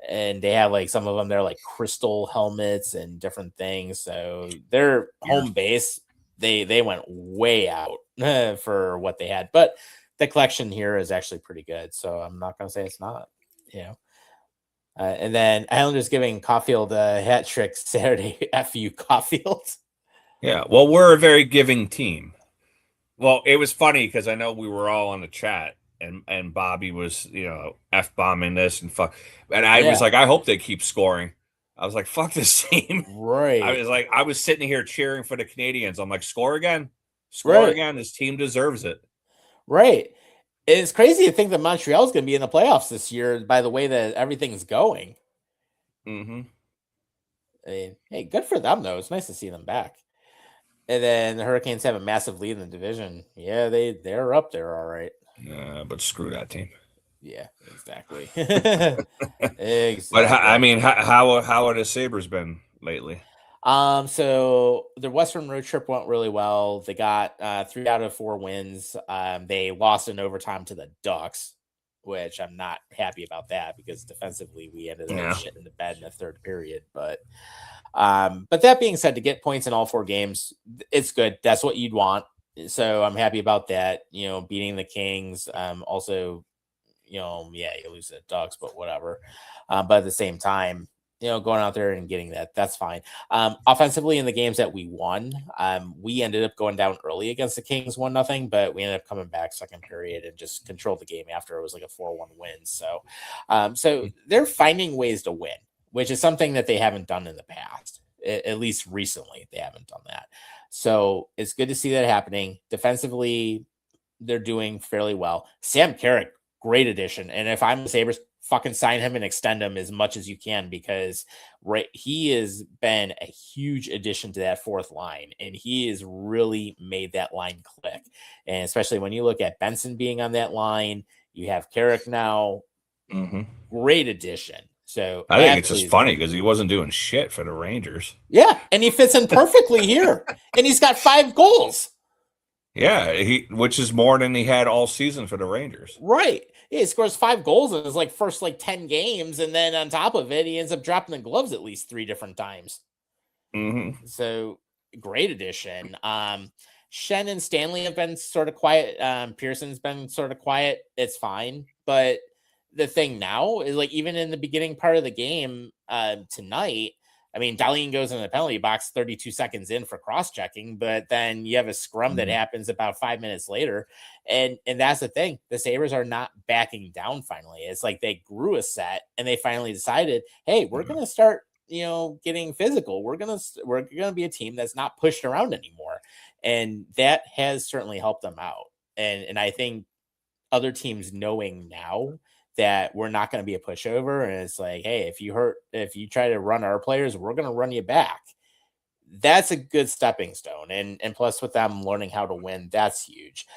S2: and they have like some of them, they're like crystal helmets and different things. So their home base, they went way out for what they had, but the collection here is actually pretty good. So I'm not going to say it's not, you know. And then Islanders giving Caulfield a hat trick Saturday. FU Caulfield.
S3: Yeah, well, we're a very giving team. Well, it was funny because I know we were all on the chat, and Bobby was, F-bombing this and fuck. And I was like, I hope they keep scoring. I was like, fuck this team.
S2: Right.
S3: I was sitting here cheering for the Canadians. I'm like, score again. Score again. This team deserves it.
S2: Right. It's crazy to think that Montreal's going to be in the playoffs this year by the way that everything's going.
S3: Mm-hmm.
S2: I mean, hey, good for them, though. It's nice to see them back. And then the Hurricanes have a massive lead in the division. Yeah, they're up there, all right.
S3: But screw that team.
S2: Yeah, exactly. Exactly.
S3: But I mean, how have the Sabres been lately?
S2: So the Western road trip went really well. They got 3 out of 4 wins. They lost in overtime to the Ducks, which I'm not happy about that because defensively we ended up shitting the bed in the third period. But that being said, to get points in all 4 games, it's good. That's what you'd want. So I'm happy about that. Beating the Kings. Also, you lose the Ducks, but whatever. But at the same time, going out there and getting that's fine. Offensively, in the games that we won, we ended up going down early against the Kings 1-0, but we ended up coming back second period and just controlled the game after it was like a 4-1 win. So they're finding ways to win, which is something that they haven't done in the past. At least recently, they haven't done that. So it's good to see that happening. Defensively, they're doing fairly well. Sam Carrick, great addition. And if I'm the Sabres, fucking sign him and extend him as much as you can, because he has been a huge addition to that 4th line, and he has really made that line click. And especially when you look at Benson being on that line, you have Carrick now.
S3: Mm-hmm.
S2: Great addition. So
S3: I think it's just funny because he wasn't doing shit for the Rangers.
S2: Yeah, and he fits in perfectly here, and he's got 5 goals.
S3: Yeah, which is more than he had all season for the Rangers.
S2: Right. Yeah, he scores 5 goals in his first 10 games, and then on top of it, he ends up dropping the gloves at least 3 different times.
S3: Mm-hmm.
S2: So great addition. Shen and Stanley have been sort of quiet. Pearson's been sort of quiet. It's fine, but the thing now is even in the beginning part of the game tonight, I mean, Dahlin goes in the penalty box 32 seconds in for cross-checking, but then you have a scrum that happens about 5 minutes later. And that's the thing. The Sabres are not backing down finally. It's like they grew a set and they finally decided, hey, we're going to start, getting physical. We're going to be a team that's not pushed around anymore. And that has certainly helped them out. And I think other teams knowing now that we're not going to be a pushover, and it's like, hey, if you try to run our players, we're going to run you back. That's a good stepping stone, and plus with them learning how to win, that's huge.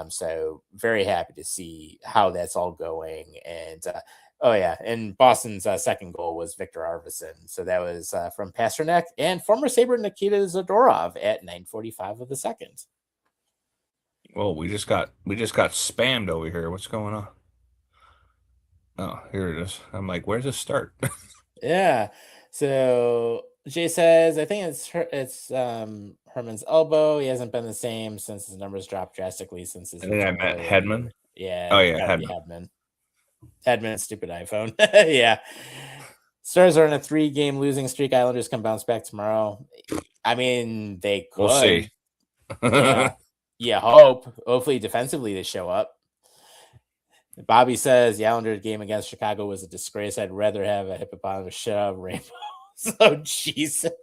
S2: So very happy to see how that's all going. And and Boston's second goal was Victor Arvidsson, so that was from Pasternak and former Sabre Nikita Zadorov at 9:45 of the second.
S3: Well, we just got spammed over here. What's going on? Oh, here it is. I'm like, where's this start?
S2: Yeah. So Jay says, I think it's Herman's elbow. He hasn't been the same since his numbers dropped drastically since his.
S3: I think I met Hedman.
S2: Yeah.
S3: Oh yeah, Hedman.
S2: Hedman, stupid iPhone. Yeah. Stars are in a 3-game losing streak. Islanders can bounce back tomorrow. I mean, they could.
S3: We'll see.
S2: Yeah. Hopefully defensively they show up. Bobby says the Islanders game against Chicago was a disgrace. I'd rather have a hippopotamus shit out of rainbows. Oh, Jesus.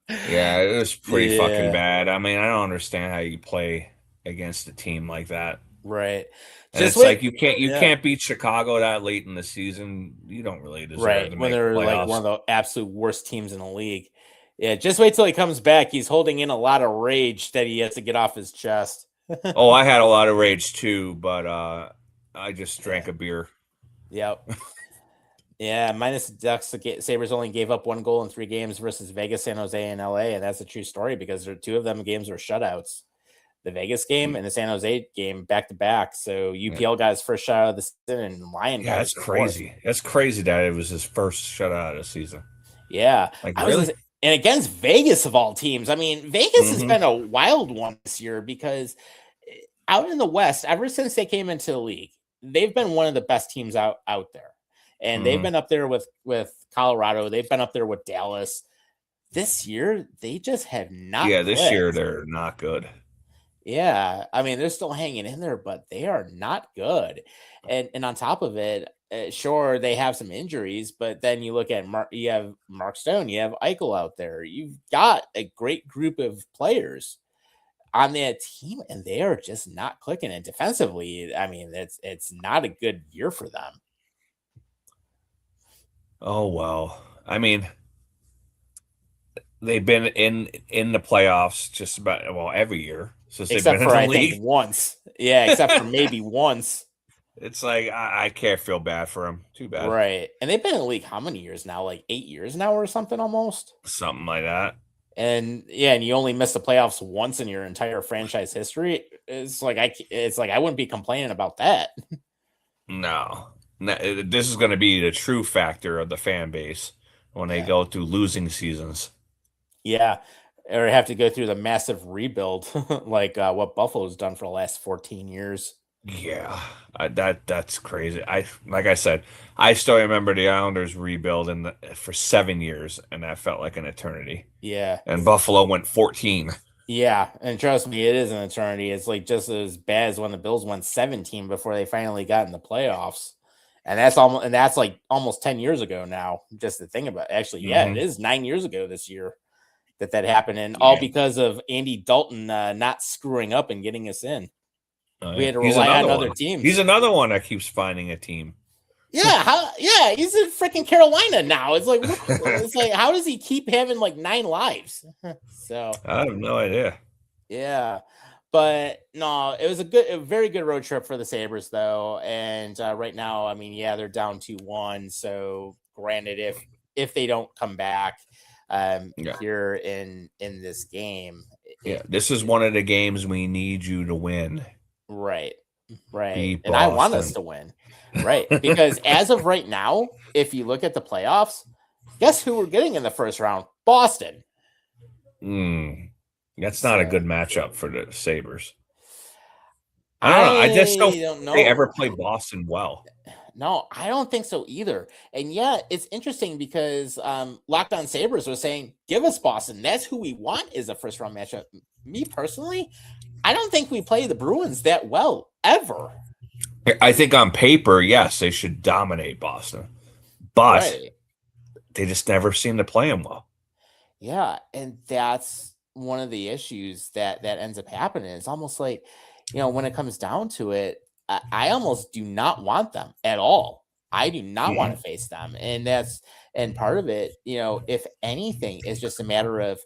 S3: Yeah, it was pretty fucking
S2: Yeah,
S3: bad. I mean, I don't understand how you play against a team like that.
S2: right.
S3: And
S2: Just
S3: it's like
S2: wait.
S3: you
S2: Yeah,
S3: can't beat Chicago that late in the season. You don't really deserve
S2: right.
S3: to
S2: When
S3: make the
S2: they're like
S3: playoffs.
S2: one of the absolute worst teams in the league. Yeah, just wait till he comes back. He's holding in a lot of rage that he has to get off his chest.
S3: Oh, I had a lot of rage too, but I just drank
S2: Yeah.
S3: a beer.
S2: Yep. Yeah, minus the Ducks, the Sabres only gave up 1 goal in 3 games versus Vegas, San Jose, and LA, and that's a true story because two of them games were shutouts. The Vegas game and the San Jose game back to back. So UPL got his first shutout of the season, and Lyon
S3: Yeah,
S2: got
S3: that's
S2: his fourth.
S3: crazy. That's crazy that it was his first shutout of the season.
S2: Yeah,
S3: Like,
S2: I was
S3: really?
S2: and against Vegas of all teams. I mean, Vegas has
S3: Mhm.
S2: been a wild one this year because out in the West, ever since they came into the league, they've been one of the best teams out there, and they've
S3: Mhm.
S2: been up there with Colorado. They've been up there with Dallas. This year, they just have not.
S3: Yeah, this year
S2: clicked.
S3: they're not good.
S2: Yeah, I mean they're still hanging in there, but they are not good. And on top of it, sure they have some injuries, but then you look at you have Mark Stone, you have Eichel out there. You've got a great group of players on that team, and they are just not clicking. And defensively, I mean it's not a good year for them.
S3: Oh well. I mean, they've been in the playoffs just about every year since they've
S2: Except
S3: been in
S2: for
S3: the
S2: I
S3: league.
S2: think once. Yeah, except for maybe once.
S3: It's like I can't feel bad for him. Too bad.
S2: Right. And they've been in the league how many years now? Like 8 years now or something almost.
S3: Something like that.
S2: And yeah, and you only miss the playoffs once in your entire franchise history. It's like I wouldn't be complaining about that.
S3: No. This is going to be the true factor of the fan base when they
S2: Yeah.
S3: go through losing seasons.
S2: Yeah, or have to go through the massive rebuild like what Buffalo's done for the last 14 years.
S3: Yeah, that's crazy. Like I said, I still remember the Islanders rebuild for 7 years, and that felt like an eternity.
S2: Yeah,
S3: And Buffalo went 14.
S2: yeah, and trust me, it is an eternity. It's like just as bad as when the Bills went 17 before they finally got in the playoffs. And that's like almost 10 years ago now. Just to think about it. Actually, yeah, it
S3: Mhm.
S2: is 9 years ago this year that happened, and all
S3: Yeah.
S2: because of Andy Dalton not screwing up and getting us in. We had to
S3: He's
S2: rely on
S3: another
S2: other
S3: one.
S2: teams.
S3: He's another one that keeps finding a team.
S2: Yeah, he's in freaking Carolina now. It's like it's like how does he keep having like 9 lives? So
S3: I have no idea.
S2: yeah, but no, it was a very good road trip for the Sabres though, and right now, I mean, yeah, they're down 2-1. So granted, if they don't come back
S3: Yeah.
S2: here in this game,
S3: Yeah, this is one of the games we need you to win.
S2: right,
S3: Beat
S2: and I want us
S3: Boston.
S2: to win, right? Because as of right now, if you look at the playoffs, guess who we're getting in the first round? Boston.
S3: That's not a
S2: So-
S3: good matchup for the Sabres. I don't know. I just don't
S2: know.
S3: they ever play Boston well.
S2: No, I don't think so either. And yeah, it's interesting because Lockdown Sabres was saying, give us Boston. That's who we want is a first round matchup. Me personally, I don't think we play the Bruins that well ever.
S3: I think on paper, yes, they should dominate Boston, but
S2: Right.
S3: they just never seem to play them well.
S2: Yeah, and that's one of the issues that ends up happening. It's almost like, when it comes down to it, I almost do not want them at all. I do not want to face them, and part of it, if anything, is just a matter of,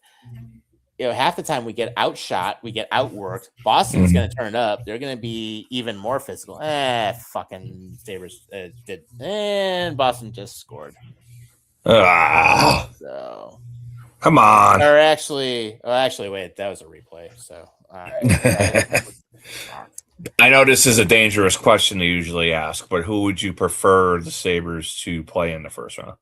S2: half the time we get outshot, we get outworked. Boston's going to turn up. They're going to be even more physical. Fucking Sabres did, and Boston just scored. So.
S3: Come on.
S2: Or actually, wait, that was a replay. So, all right.
S3: I know this is a dangerous question to usually ask, but who would you prefer the Sabres to play in the first round?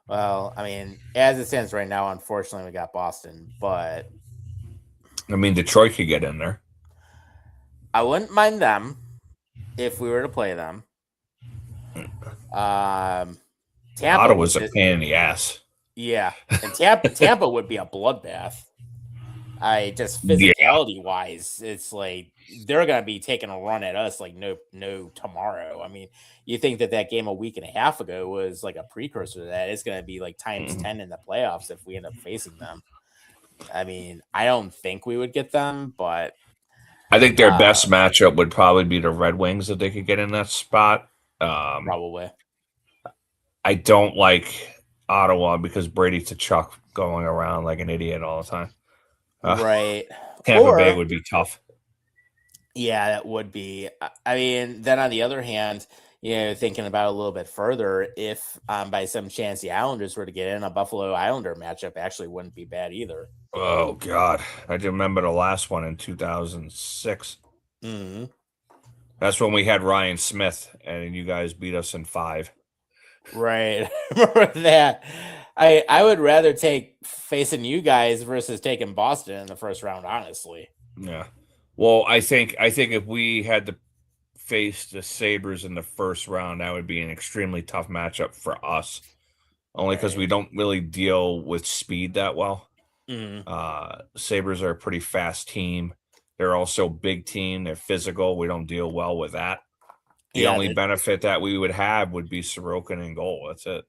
S2: Well, I mean, as it stands right now, unfortunately, we got Boston, but
S3: I mean, Detroit could get in there.
S2: I wouldn't mind them if we were to play them. Tampa
S3: Ottawa's a pain in the ass.
S2: Yeah, and Tampa would be a bloodbath. I just
S3: Yeah.
S2: physicality wise, it's like they're gonna be taking a run at us like no tomorrow. I mean, you think that game a week and a half ago was like a precursor to that. It's gonna be like times 10 in the playoffs if we end up facing them. I mean, I don't think we would get them, but
S3: I think their best matchup would probably be the Red Wings if they could get in that spot.
S2: Probably.
S3: I don't like Ottawa because Brady Tkachuk going around like an idiot all the time.
S2: Right.
S3: Tampa Bay would be tough.
S2: Yeah, that would be. I mean, then on the other hand, thinking about it a little bit further, if by some chance the Islanders were to get in, a Buffalo Islander matchup actually wouldn't be bad either.
S3: Oh, God. I remember the last one in 2006.
S2: Mm-hmm.
S3: That's when we had Ryan Smith, and you guys beat us in 5.
S2: Right. Remember that. I would rather take facing you guys versus taking Boston in the first round, honestly.
S3: Yeah. Well, I think if we had to face the Sabres in the first round, that would be an extremely tough matchup for us. Only because we don't really deal with speed that well.
S2: Mm-hmm.
S3: Sabres are a pretty fast team. They're also a big team. They're physical. We don't deal well with that. The only benefit that we would have would be Sorokin in goal. That's it.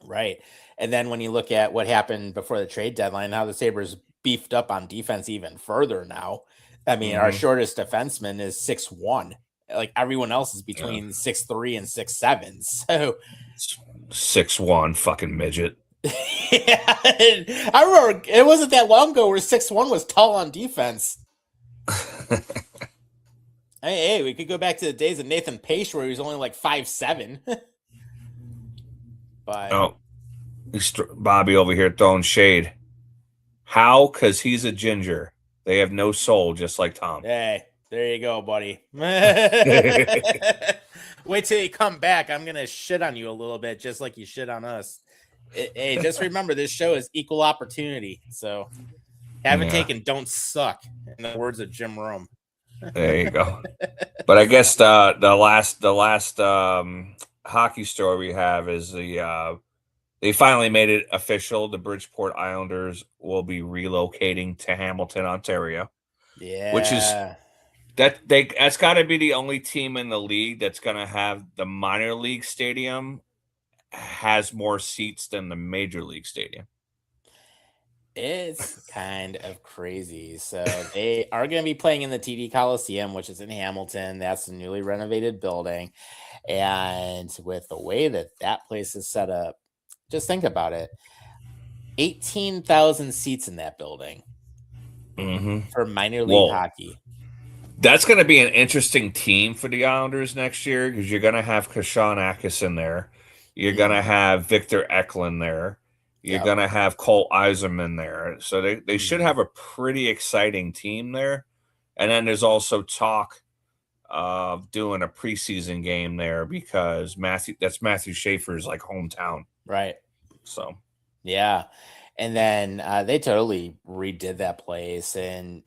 S2: Right. And then when you look at what happened before the trade deadline, how the Sabres beefed up on defense even further now. I mean, our shortest defenseman is 6'1". Like everyone else is between 6'3" and 6'7". So
S3: 6'1", fucking midget.
S2: Yeah, I remember it wasn't that long ago where 6'1" was tall on defense. Hey, we could go back to the days of Nathan Pace where he was only like 5'7". But
S3: Bobby over here throwing shade. How? Because he's a ginger. They have no soul, just like Tom.
S2: Hey, there you go, buddy. Wait till you come back. I'm going to shit on you a little bit, just like you shit on us. Hey, just remember, this show is equal opportunity. So have it taken, don't suck, in the words of Jim Rome.
S3: There you go. But I guess the last hockey story we have is they finally made it official. The Bridgeport Islanders will be relocating to Hamilton, Ontario.
S2: Yeah,
S3: which is that's got to be the only team in the league that's going to have the minor league stadium has more seats than the major league stadium.
S2: It's kind of crazy. So they are going to be playing in the TD Coliseum, which is in Hamilton. That's a newly renovated building. And with the way that place is set up, just think about it. 18,000 seats in that building for minor league hockey.
S3: That's going to be an interesting team for the Islanders next year because you're going to have Kashawn Atkinson there. You're going to have Victor Eklund there. You're going to have Cole Eiserman there. So they should have a pretty exciting team there. And then there's also talk of doing a preseason game there because that's Matthew Schaefer's like hometown.
S2: Right.
S3: So,
S2: yeah. And then they totally redid that place. And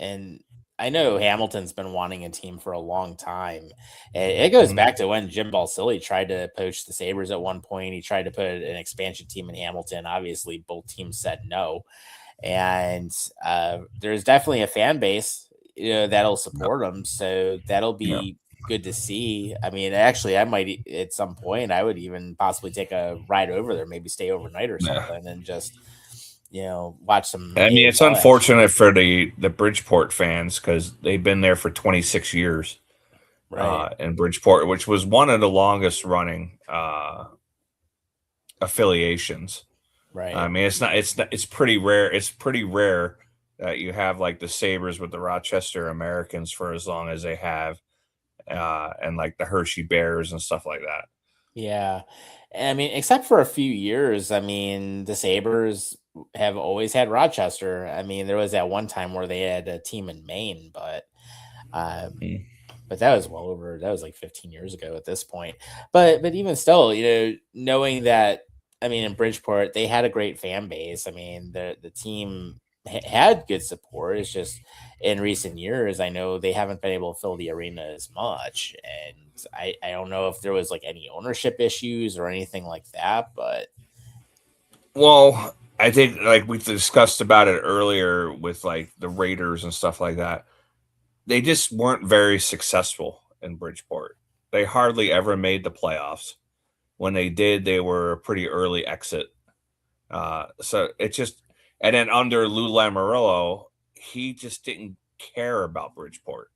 S2: I know Hamilton's been wanting a team for a long time. It goes back to when Jim Balsillie tried to poach the Sabres at one point. He tried to put an expansion team in Hamilton. Obviously, both teams said no. And there's definitely a fan base, that'll support them. So that'll be good to see. I mean, actually, I might at some point, I would even possibly take a ride over there, maybe stay overnight or something, and just watch some.
S3: I mean, it's unfortunate for the Bridgeport fans because they've been there for 26 years,
S2: right?
S3: In Bridgeport, which was one of the longest running affiliations.
S2: Right.
S3: I mean, it's pretty rare. It's pretty rare that you have like the Sabres with the Rochester Americans for as long as they have, and like the Hershey Bears and stuff like that.
S2: Yeah. I mean, except for a few years, I mean, the Sabres have always had Rochester. I mean, there was that one time where they had a team in Maine, but that was that was like 15 years ago at this point. But even still, knowing that, I mean, in Bridgeport, they had a great fan base. I mean, the team had good support. It's just in recent years, I know they haven't been able to fill the arena as much. And I don't know if there was like any ownership issues or anything like that, but.
S3: Well, I think like we discussed about it earlier with like the Raiders and stuff like that. They just weren't very successful in Bridgeport. They hardly ever made the playoffs. When they did, they were a pretty early exit. So it just, and then under Lou Lamoriello, he just didn't care about Bridgeport.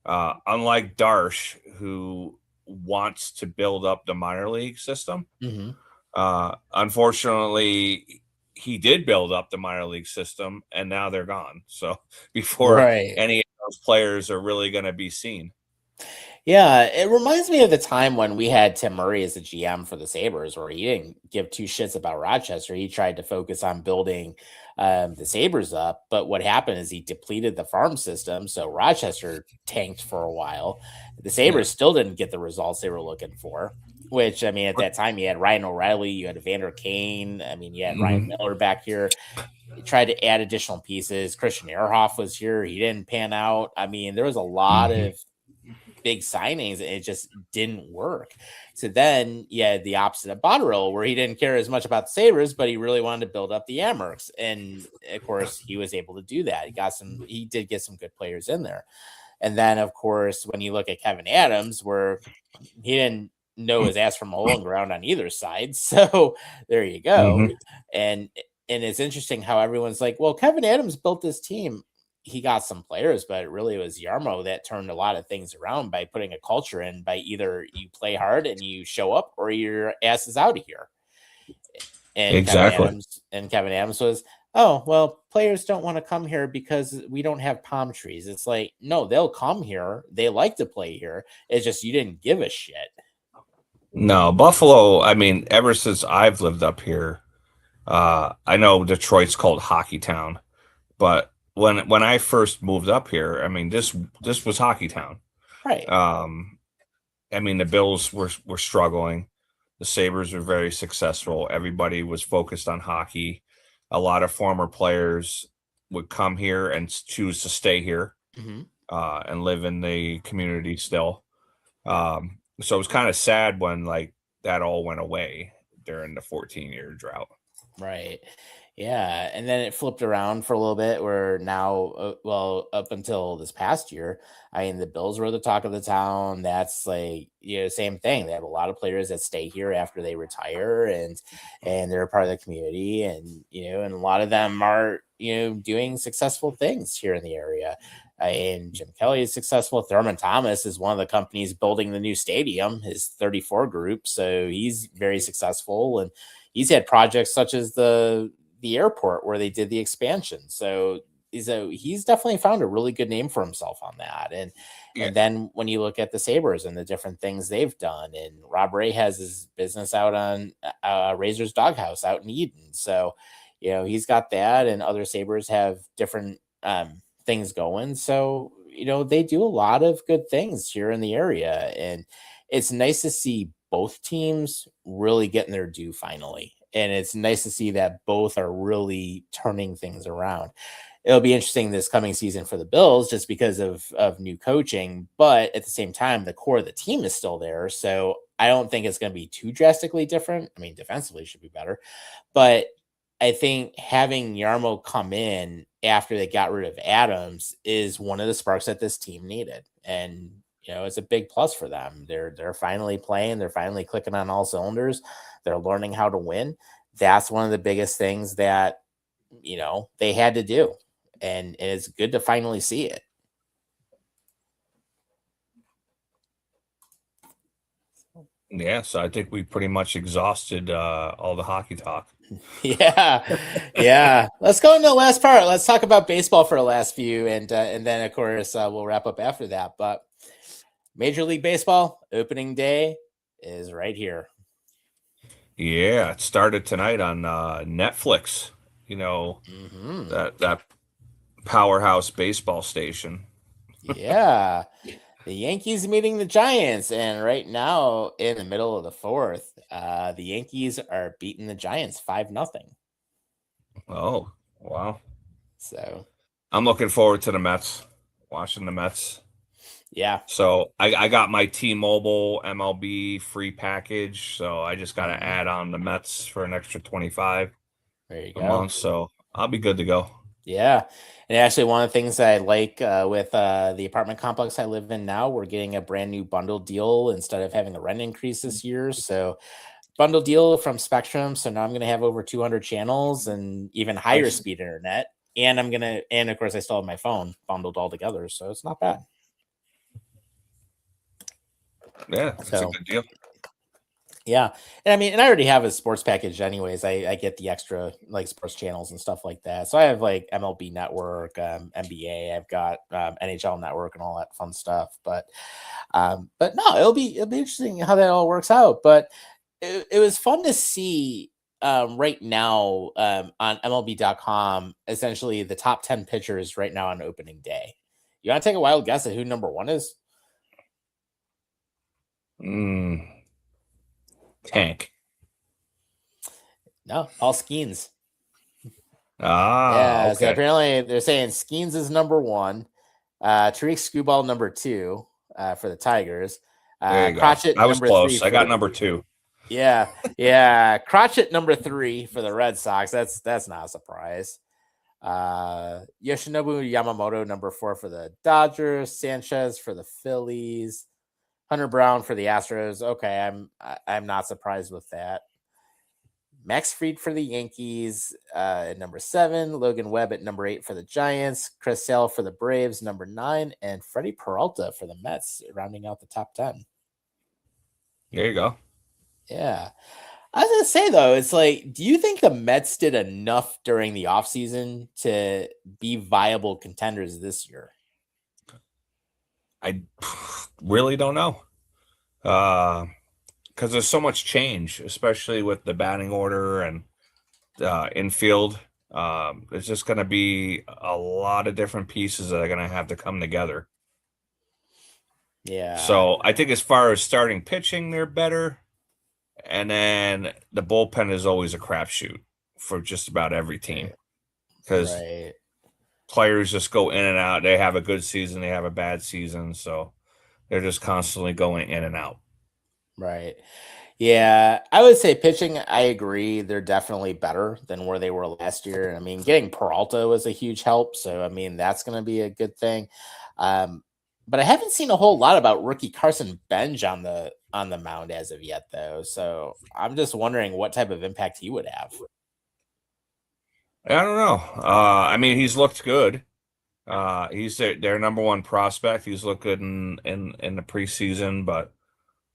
S3: Unlike Darsh, who wants to build up the minor league system. Unfortunately, he did build up the minor league system, and now they're gone. So before any of those players are really going to be seen.
S2: Yeah, it reminds me of the time when we had Tim Murray as the GM for the Sabres, where he didn't give two shits about Rochester. He tried to focus on building the Sabres up, but what happened is he depleted the farm system, so Rochester tanked for a while. The Sabres still didn't get the results they were looking for, which, I mean, at that time, you had Ryan O'Reilly, you had Evander Kane, I mean, you had Ryan Miller back here. You tried to add additional pieces. Christian Ehrhoff was here. He didn't pan out. I mean, there was a lot of big signings, and it just didn't work. So then you had the opposite of Botterill, where he didn't care as much about the Sabres, but he really wanted to build up the Amherst. And of course, he was able to do that. He did get some good players in there. And then, of course, when you look at Kevin Adams, where he didn't know his ass from a hole in ground on either side. So there you go. And it's interesting how everyone's like, well, Kevin Adams built this team. He got some players, but it really was Yarmo that turned a lot of things around by putting a culture in, by either you play hard and you show up or your ass is out of here. And
S3: exactly.
S2: Kevin Adams was, oh, well, players don't want to come here because we don't have palm trees. It's like, no, they'll come here. They like to play here. It's just you didn't give a shit.
S3: No, Buffalo, I mean, ever since I've lived up here, I know Detroit's called Hockey Town, but when I first moved up here, I mean, this was Hockey Town.
S2: Right.
S3: I mean, the Bills were struggling. The Sabres were very successful. Everybody was focused on hockey. A lot of former players would come here and choose to stay here and live in the community still. So it was kind of sad when like that all went away during the 14-year drought.
S2: Right. Yeah. And then it flipped around for a little bit where now, well, up until this past year, I mean, the Bills were the talk of the town. That's like, same thing. They have a lot of players that stay here after they retire and they're a part of the community. And, and a lot of them are, doing successful things here in the area. And Jim Kelly is successful. Thurman Thomas is one of the companies building the new stadium, his 34 group. So he's very successful. And he's had projects such as the airport where they did the expansion. So he's definitely found a really good name for himself on that. And then when you look at the Sabres and the different things they've done, and Rob Ray has his business out on Razor's Doghouse out in Eden. So, he's got that, and other Sabres have different things going. So, they do a lot of good things here in the area. And it's nice to see both teams really getting their due finally. And it's nice to see that both are really turning things around. It'll be interesting this coming season for the Bills just because of new coaching. But at the same time, the core of the team is still there. So I don't think it's going to be too drastically different. I mean, defensively it should be better. But I think having Yarmo come in after they got rid of Adams is one of the sparks that this team needed. And, it's a big plus for them. They're finally playing. They're finally clicking on all cylinders. They're learning how to win. That's one of the biggest things that, they had to do. And it's good to finally see it.
S3: Yeah, so I think we pretty much exhausted all the hockey talk.
S2: Yeah. Let's go into the last part. Let's talk about baseball for the last few, and then of course we'll wrap up after that. But Major League Baseball opening day is right here.
S3: Yeah, it started tonight on Netflix. That powerhouse baseball station.
S2: Yeah. The Yankees meeting the Giants, and right now in the middle of the fourth, the Yankees are beating the Giants 5-0.
S3: Oh, wow.
S2: So
S3: I'm looking forward to the Mets, watching the Mets.
S2: Yeah.
S3: So I got my T-Mobile MLB free package, so I just got to add on the Mets for an extra $25.
S2: There you
S3: a
S2: go.
S3: month, so I'll be good to go.
S2: Yeah. And actually, one of the things I like with the apartment complex I live in now, we're getting a brand new bundle deal instead of having the rent increase this year. So, bundle deal from Spectrum. So now I'm going to have over 200 channels and even higher
S3: Nice.
S2: speed internet. And and of course, I still have my phone bundled all together. So it's not bad.
S3: Yeah, it's a
S2: So,
S3: good deal.
S2: yeah. And I mean, and I already have a sports package anyways. I get the extra like sports channels and stuff like that. So I have like MLB Network, NBA, I've got NHL Network and all that fun stuff. But no, it'll be interesting how that all works out. But it was fun to see right now on MLB.com, essentially the top 10 pitchers right now on opening day. You want to take a wild guess at who number one is?
S3: Tank.
S2: No, Paul Skeens.
S3: Ah,
S2: So
S3: okay.
S2: apparently they're saying Skeens is number one, Tariq Skubal number two for the Tigers.
S3: There you go.
S2: Crotchet
S3: I was
S2: number
S3: close.
S2: three.
S3: I got number 2.
S2: Yeah. Crotchet number 3 for the Red Sox. That's not a surprise. Yoshinobu Yamamoto number 4 for the Dodgers. Sanchez for the Phillies. Hunter Brown for the Astros. Okay, I'm not surprised with that. Max Fried for the Yankees at number 7, Logan Webb at number 8 for the Giants, Chris Sale for the Braves, number 9, and Freddie Peralta for the Mets, rounding out the top 10.
S3: There you go.
S2: Yeah. I was going to say, though, it's like, do you think the Mets did enough during the offseason to be viable contenders this year?
S3: I really don't know. Because there's so much change, especially with the batting order and infield. There's just going to be a lot of different pieces that are going to have to come together.
S2: Yeah.
S3: So I think as far as starting pitching, they're better. And then the bullpen is always a crapshoot for just about every team. Because players just go in and out. They have a good season, they have a bad season. So they're just constantly going in and out.
S2: Right. Yeah, I would say pitching, I agree. They're definitely better than where they were last year. I mean, getting Peralta was a huge help. So, I mean, that's going to be a good thing. But I haven't seen a whole lot about rookie Carson Benj on the mound as of yet, though. So I'm just wondering what type of impact he would have.
S3: I don't know. I mean, he's looked good. He's their number 1 prospect. He's looked good in the preseason, but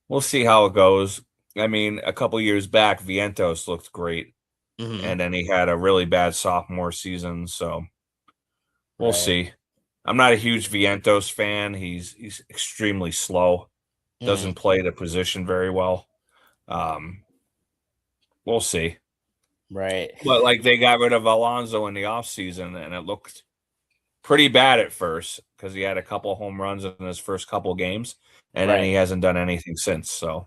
S3: we'll see how it goes. I mean, a couple years back, Vientos looked great, and then he had a really bad sophomore season. So we'll see. I'm not a huge Vientos fan. He's extremely slow. Doesn't play the position very well. We'll see.
S2: Right.
S3: But like they got rid of Alonso in the offseason, and it looked pretty bad at first because he had a couple of home runs in his first couple of games, and then he hasn't done anything since. So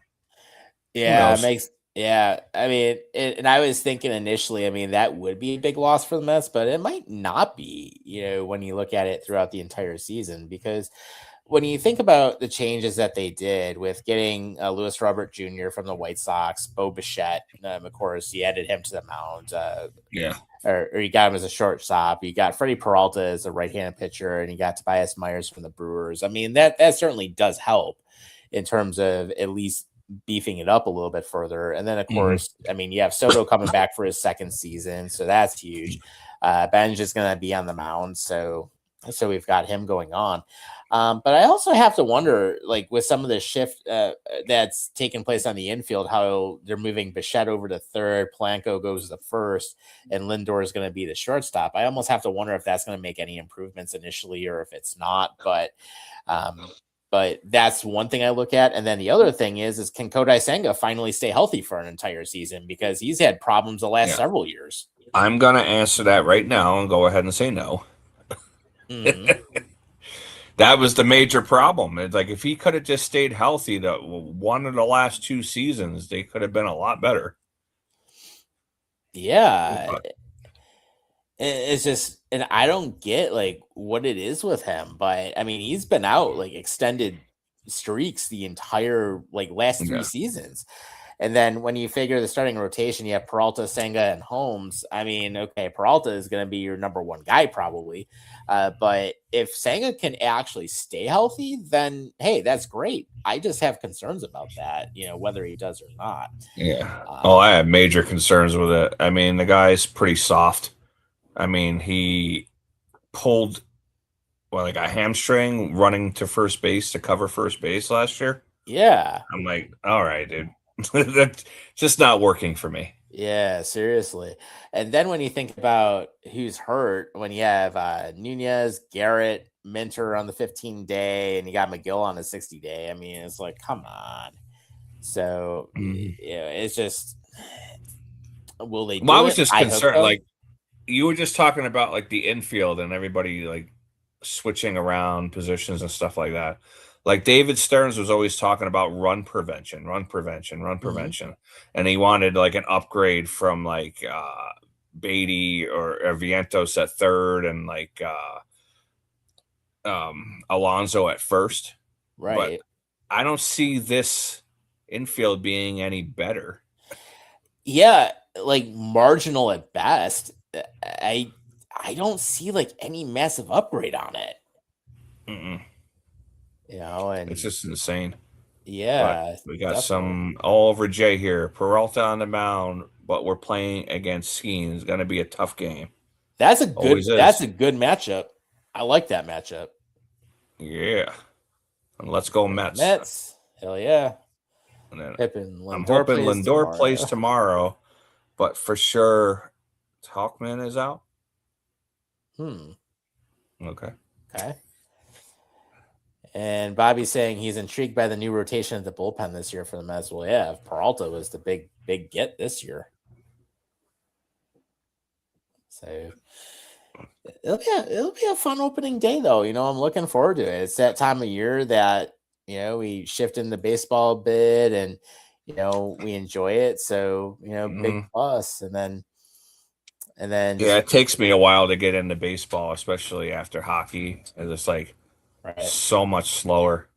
S2: yeah, it makes I mean, and I was thinking initially, I mean, that would be a big loss for the Mets, but it might not be, when you look at it throughout the entire season, because when you think about the changes that they did with getting Lewis Robert Jr. from the White Sox, Bo Bichette, of course, you added him to the mound. Or you got him as a shortstop. You got Freddie Peralta as a right-handed pitcher, and you got Tobias Myers from the Brewers. I mean, that certainly does help in terms of at least beefing it up a little bit further. And then, of course, I mean, you have Soto coming back for his second season, so that's huge. Benj is going to be on the mound, so we've got him going on. But I also have to wonder, like with some of the shift that's taking place on the infield, how they're moving Bichette over to third, Polanco goes to first, and Lindor is going to be the shortstop. I almost have to wonder if that's going to make any improvements initially or if it's not. But that's one thing I look at. And then the other thing is can Kodai Senga finally stay healthy for an entire season? Because he's had problems the last several years.
S3: I'm going to answer that right now and go ahead and say no. That was the major problem. It's like if he could have just stayed healthy, one of the last 2 seasons, they could have been a lot better.
S2: Yeah. It's just, and I don't get like what it is with him, but I mean, he's been out like extended streaks the entire like last 3 seasons. And then when you figure the starting rotation, you have Peralta, Senga, and Holmes. I mean, okay, Peralta is going to be your number one guy probably. But if Senga can actually stay healthy, then hey, that's great. I just have concerns about that, whether he does or not.
S3: Yeah. I have major concerns with it. I mean, the guy's pretty soft. I mean, he pulled like a hamstring running to first base to cover first base last year.
S2: Yeah.
S3: I'm like, all right, dude. That's just not working for me.
S2: Yeah, seriously. And then when you think about who's hurt, when you have Nunez, Garrett, Minter on the 15-day, and you got McGill on the 60-day, I mean, it's like, come on. So, it's just, will they do
S3: I was
S2: it?
S3: just
S2: I hope
S3: concerned.
S2: so.
S3: Like, you were just talking about like the infield and everybody like switching around positions and stuff like that. Like David Stearns was always talking about run prevention, and he wanted like an upgrade from like Beatty or Vientos at third and like Alonso at first.
S2: Right.
S3: But I don't see this infield being any better.
S2: Yeah, like marginal at best. I don't see like any massive upgrade on it.
S3: Mm-mm.
S2: And
S3: It's just insane.
S2: Yeah,
S3: but we got
S2: definitely.
S3: some all over Jay here. Peralta on the mound, but we're playing against Skeen. It's going to be a tough game.
S2: That's a
S3: Always
S2: good.
S3: is.
S2: That's a good matchup. I like that matchup.
S3: Yeah, and let's go Mets.
S2: Mets, hell yeah.
S3: And then
S2: Lindor
S3: I'm hoping
S2: plays
S3: Lindor
S2: tomorrow.
S3: plays tomorrow, but for sure, Talkman is out. Okay.
S2: And Bobby's saying he's intrigued by the new rotation of the bullpen this year for the Mets. Well, yeah, Peralta was the big get this year. So it'll be a fun opening day, though. I'm looking forward to it. It's that time of year that we shift into baseball a bit, and we enjoy it. So big plus, and then
S3: yeah, it takes me a while to get into baseball, especially after hockey. And it's like so much slower,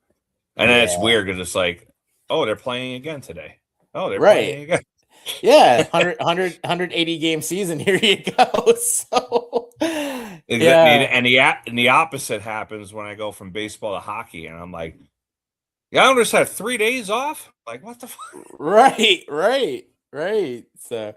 S3: and then it's weird because it's like, oh, they're playing again today. Oh, they're playing again.
S2: Yeah, 180 game season. Here you go. So,
S3: and the opposite happens when I go from baseball to hockey, and I'm like, the Islanders have 3 days off. Like, what the fuck?
S2: Right. So,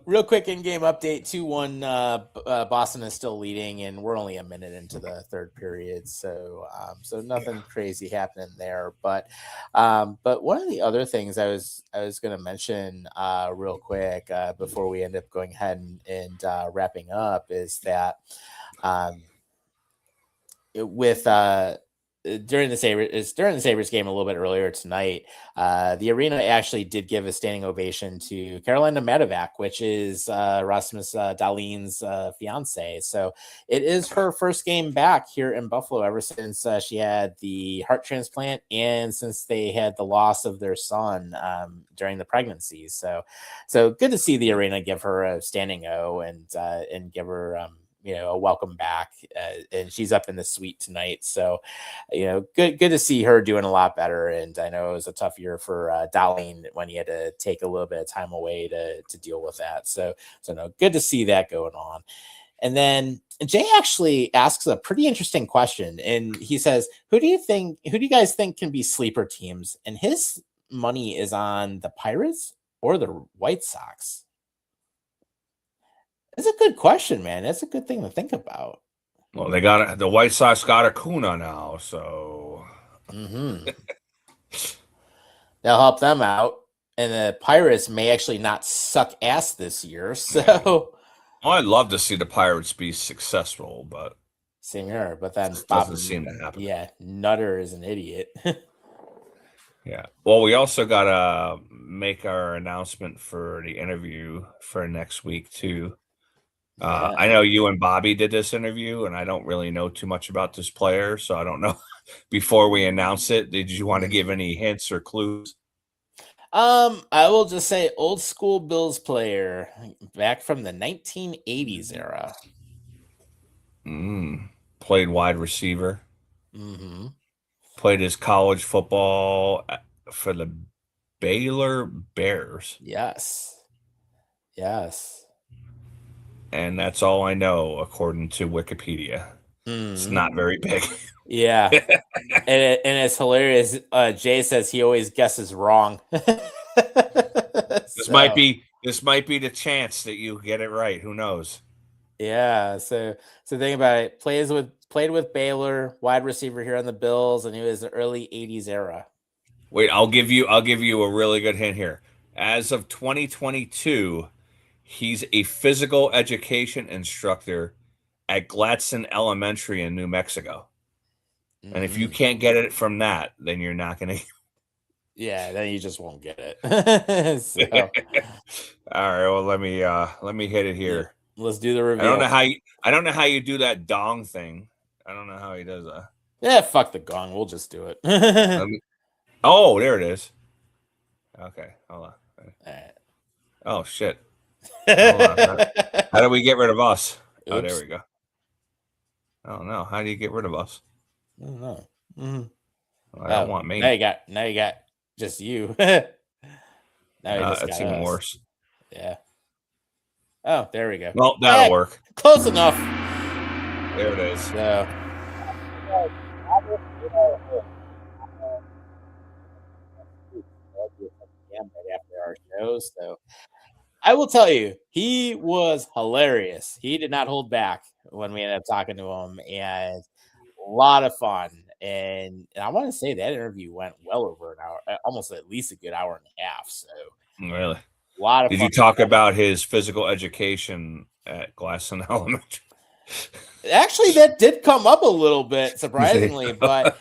S2: real quick in-game update: 2-1. Boston is still leading, and we're only a minute into the third period. So, nothing crazy happening there. But one of the other things I was going to mention real quick before we end up going ahead and wrapping up is that during the Sabres game a little bit earlier tonight, the arena actually did give a standing ovation to Carolina Medovac, which is Rasmus Dahlin's fiance. So it is her first game back here in Buffalo ever since she had the heart transplant and since they had the loss of their son during the pregnancy. So good to see the arena give her a standing O and give her a welcome back, and she's up in the suite tonight. So, good to see her doing a lot better. And I know it was a tough year for Dahlin when he had to take a little bit of time away to deal with that. So no, good to see that going on. And then Jay actually asks a pretty interesting question, and he says, who do you guys think can be sleeper teams? And his money is on the Pirates or the White Sox. It's a good question, man. That's a good thing to think about.
S3: Well, the White Sox got Acuna now, so
S2: they'll help them out, and the Pirates may actually not suck ass this year. So,
S3: I'd love to see the Pirates be successful, but
S2: same here. But then
S3: doesn't seem to happen.
S2: Yeah, Nutter is an idiot.
S3: Yeah. Well, we also gotta make our announcement for the interview for next week too. I know you and Bobby did this interview, and I don't really know too much about this player, so I don't know. Before we announce it, did you want to give any hints or clues?
S2: I will just say old school Bills player back from the 1980s era.
S3: Played wide receiver.
S2: Mm-hmm.
S3: Played his college football for the Baylor Bears.
S2: Yes.
S3: And that's all I know, according to Wikipedia. It's not very big.
S2: Yeah. and it's hilarious. Jay says he always guesses wrong.
S3: This might be the chance that you get it right. Who knows?
S2: Yeah. So think about it. Played with Baylor, wide receiver here on the Bills, and he was the early 80s era.
S3: Wait, I'll give you a really good hint here. As of 2022, he's a physical education instructor at Gladstone Elementary in New Mexico. And if you can't get it from that, then you're not going to.
S2: Yeah, then you just won't get it.
S3: All right, well, let me hit it here.
S2: Yeah, let's do the review.
S3: I don't know how you do that dong thing. I don't know how he does that.
S2: Yeah, fuck the gong. We'll just do it.
S3: Oh, there it is. Okay, hold on.
S2: All right.
S3: Oh shit. Hold on. How do we get rid of us?
S2: Oops.
S3: Oh, there we go. I don't know. How do you get rid of us?
S2: I don't know. Mm-hmm.
S3: Well, I don't want me.
S2: Now you got just you. Now
S3: that's even worse.
S2: Yeah. Oh, there we go.
S3: Well, that'll work.
S2: Close enough.
S3: There it is.
S2: So. Right after our show, so I will tell you, he was hilarious. He did not hold back when we ended up talking to him, and a lot of fun. And I want to say that interview went well over an hour, almost at least a good hour and a half. So
S3: really,
S2: a lot of
S3: Did
S2: fun.
S3: you talk about his physical education at Gladstone Elementary?
S2: Actually, that did come up a little bit, surprisingly, but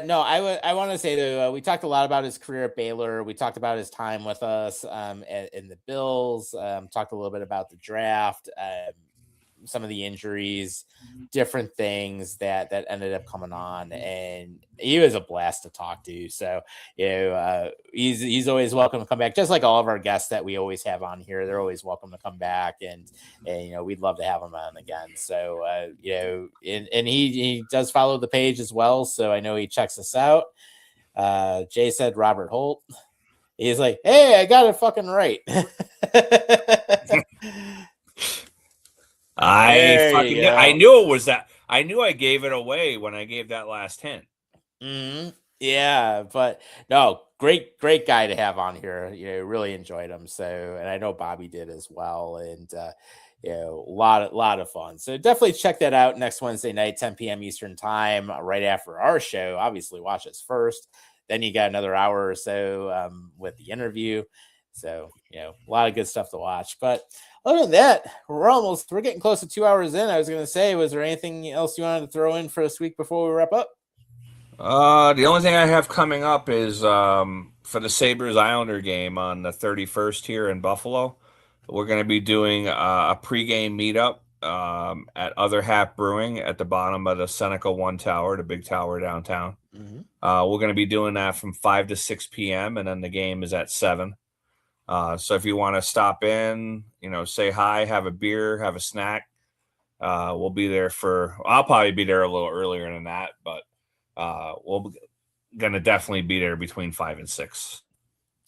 S2: no, I want to say that we talked a lot about his career at Baylor. We talked about his time with us in the Bills. Talked a little bit about the draft, some of the injuries, different things that ended up coming on, and he was a blast to talk to. So he's always welcome to come back, just like all of our guests that we always have on here. They're always welcome to come back, and we'd love to have him on again. So and he does follow the page as well, so I know he checks us out. Jay said Robert Holt. He's like, hey, I got it fucking right.
S3: I knew it was that. I knew I gave it away when I gave that last hint.
S2: Mm-hmm. Yeah, but no, great guy to have on here. Really enjoyed him. So, and I know Bobby did as well. And a lot of fun. So definitely check that out next Wednesday night, 10 p.m. Eastern time, right after our show. Obviously, watch us first. Then you got another hour or so with the interview. So, a lot of good stuff to watch. But other than that, we're getting close to 2 hours in. I was going to say, was there anything else you wanted to throw in for this week before we wrap up?
S3: The only thing I have coming up is for the Sabres Islander game on the 31st here in Buffalo. We're going to be doing a pregame meetup at Other Half Brewing at the bottom of the Seneca 1 Tower, the big tower downtown. Mm-hmm. We're going to be doing that from 5 to 6 p.m. and then the game is at 7. So if you want to stop in, say hi, have a beer, have a snack, we'll be there I'll probably be there a little earlier than that, but we're going to definitely be there between 5 and 6.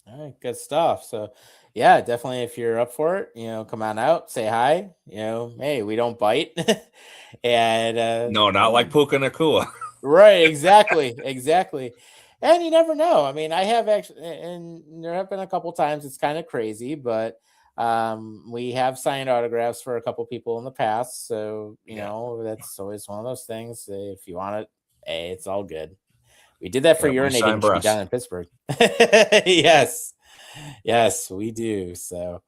S2: All right, good stuff. So yeah, definitely if you're up for it, come on out, say hi, hey, we don't bite. And
S3: no, not like Puka Nakua.
S2: Right, exactly. And you never know. I mean, I have actually, and there have been a couple times it's kind of crazy, but we have signed autographs for a couple people in the past. So, that's always one of those things. If you want it, hey, it's all good. We did that for urinating down in Pittsburgh. Yes, we do. So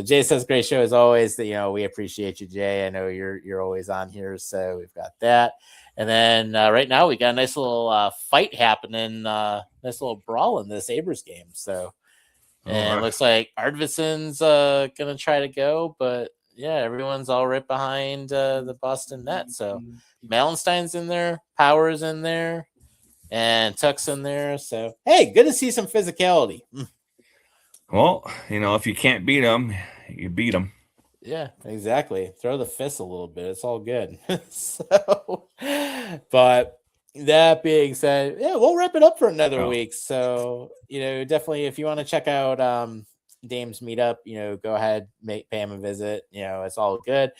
S2: Jay says, great show as always. We appreciate you, Jay. I know you're always on here. So we've got that. And then right now we got a nice little fight happening, nice little brawl in the Sabres game. So, and it looks like Arvidsson's going to try to go, but yeah, everyone's all right behind the Boston net. So Malenstein's in there, Power's in there, and Tuck's in there. So, hey, good to see some physicality.
S3: Well, if you can't beat them, you beat them.
S2: Yeah, exactly. Throw the fist a little bit. It's all good. But That being said, yeah, we'll wrap it up for another
S3: Oh.
S2: week. So, definitely if you want to check out Dame's meetup, go ahead, pay him a visit. It's all good.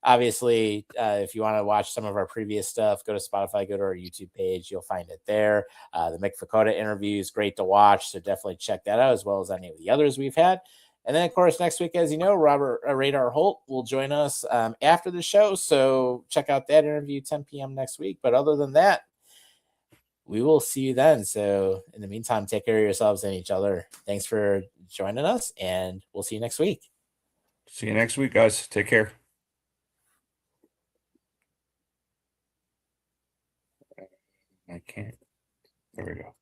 S2: Obviously, if you want to watch some of our previous stuff, go to Spotify, go to our YouTube page. You'll find it there. The Mick Fakota interview is great to watch, so definitely check that out, as well as any of the others we've had. And then, of course, next week, as you know, Robert Radar Holt will join us after the show. So check out that interview, 10 p.m. next week. But other than that, we will see you then. So in the meantime, take care of yourselves and each other. Thanks for joining us, and we'll see you next week.
S3: See you next week, guys. Take care. I can't. There we go.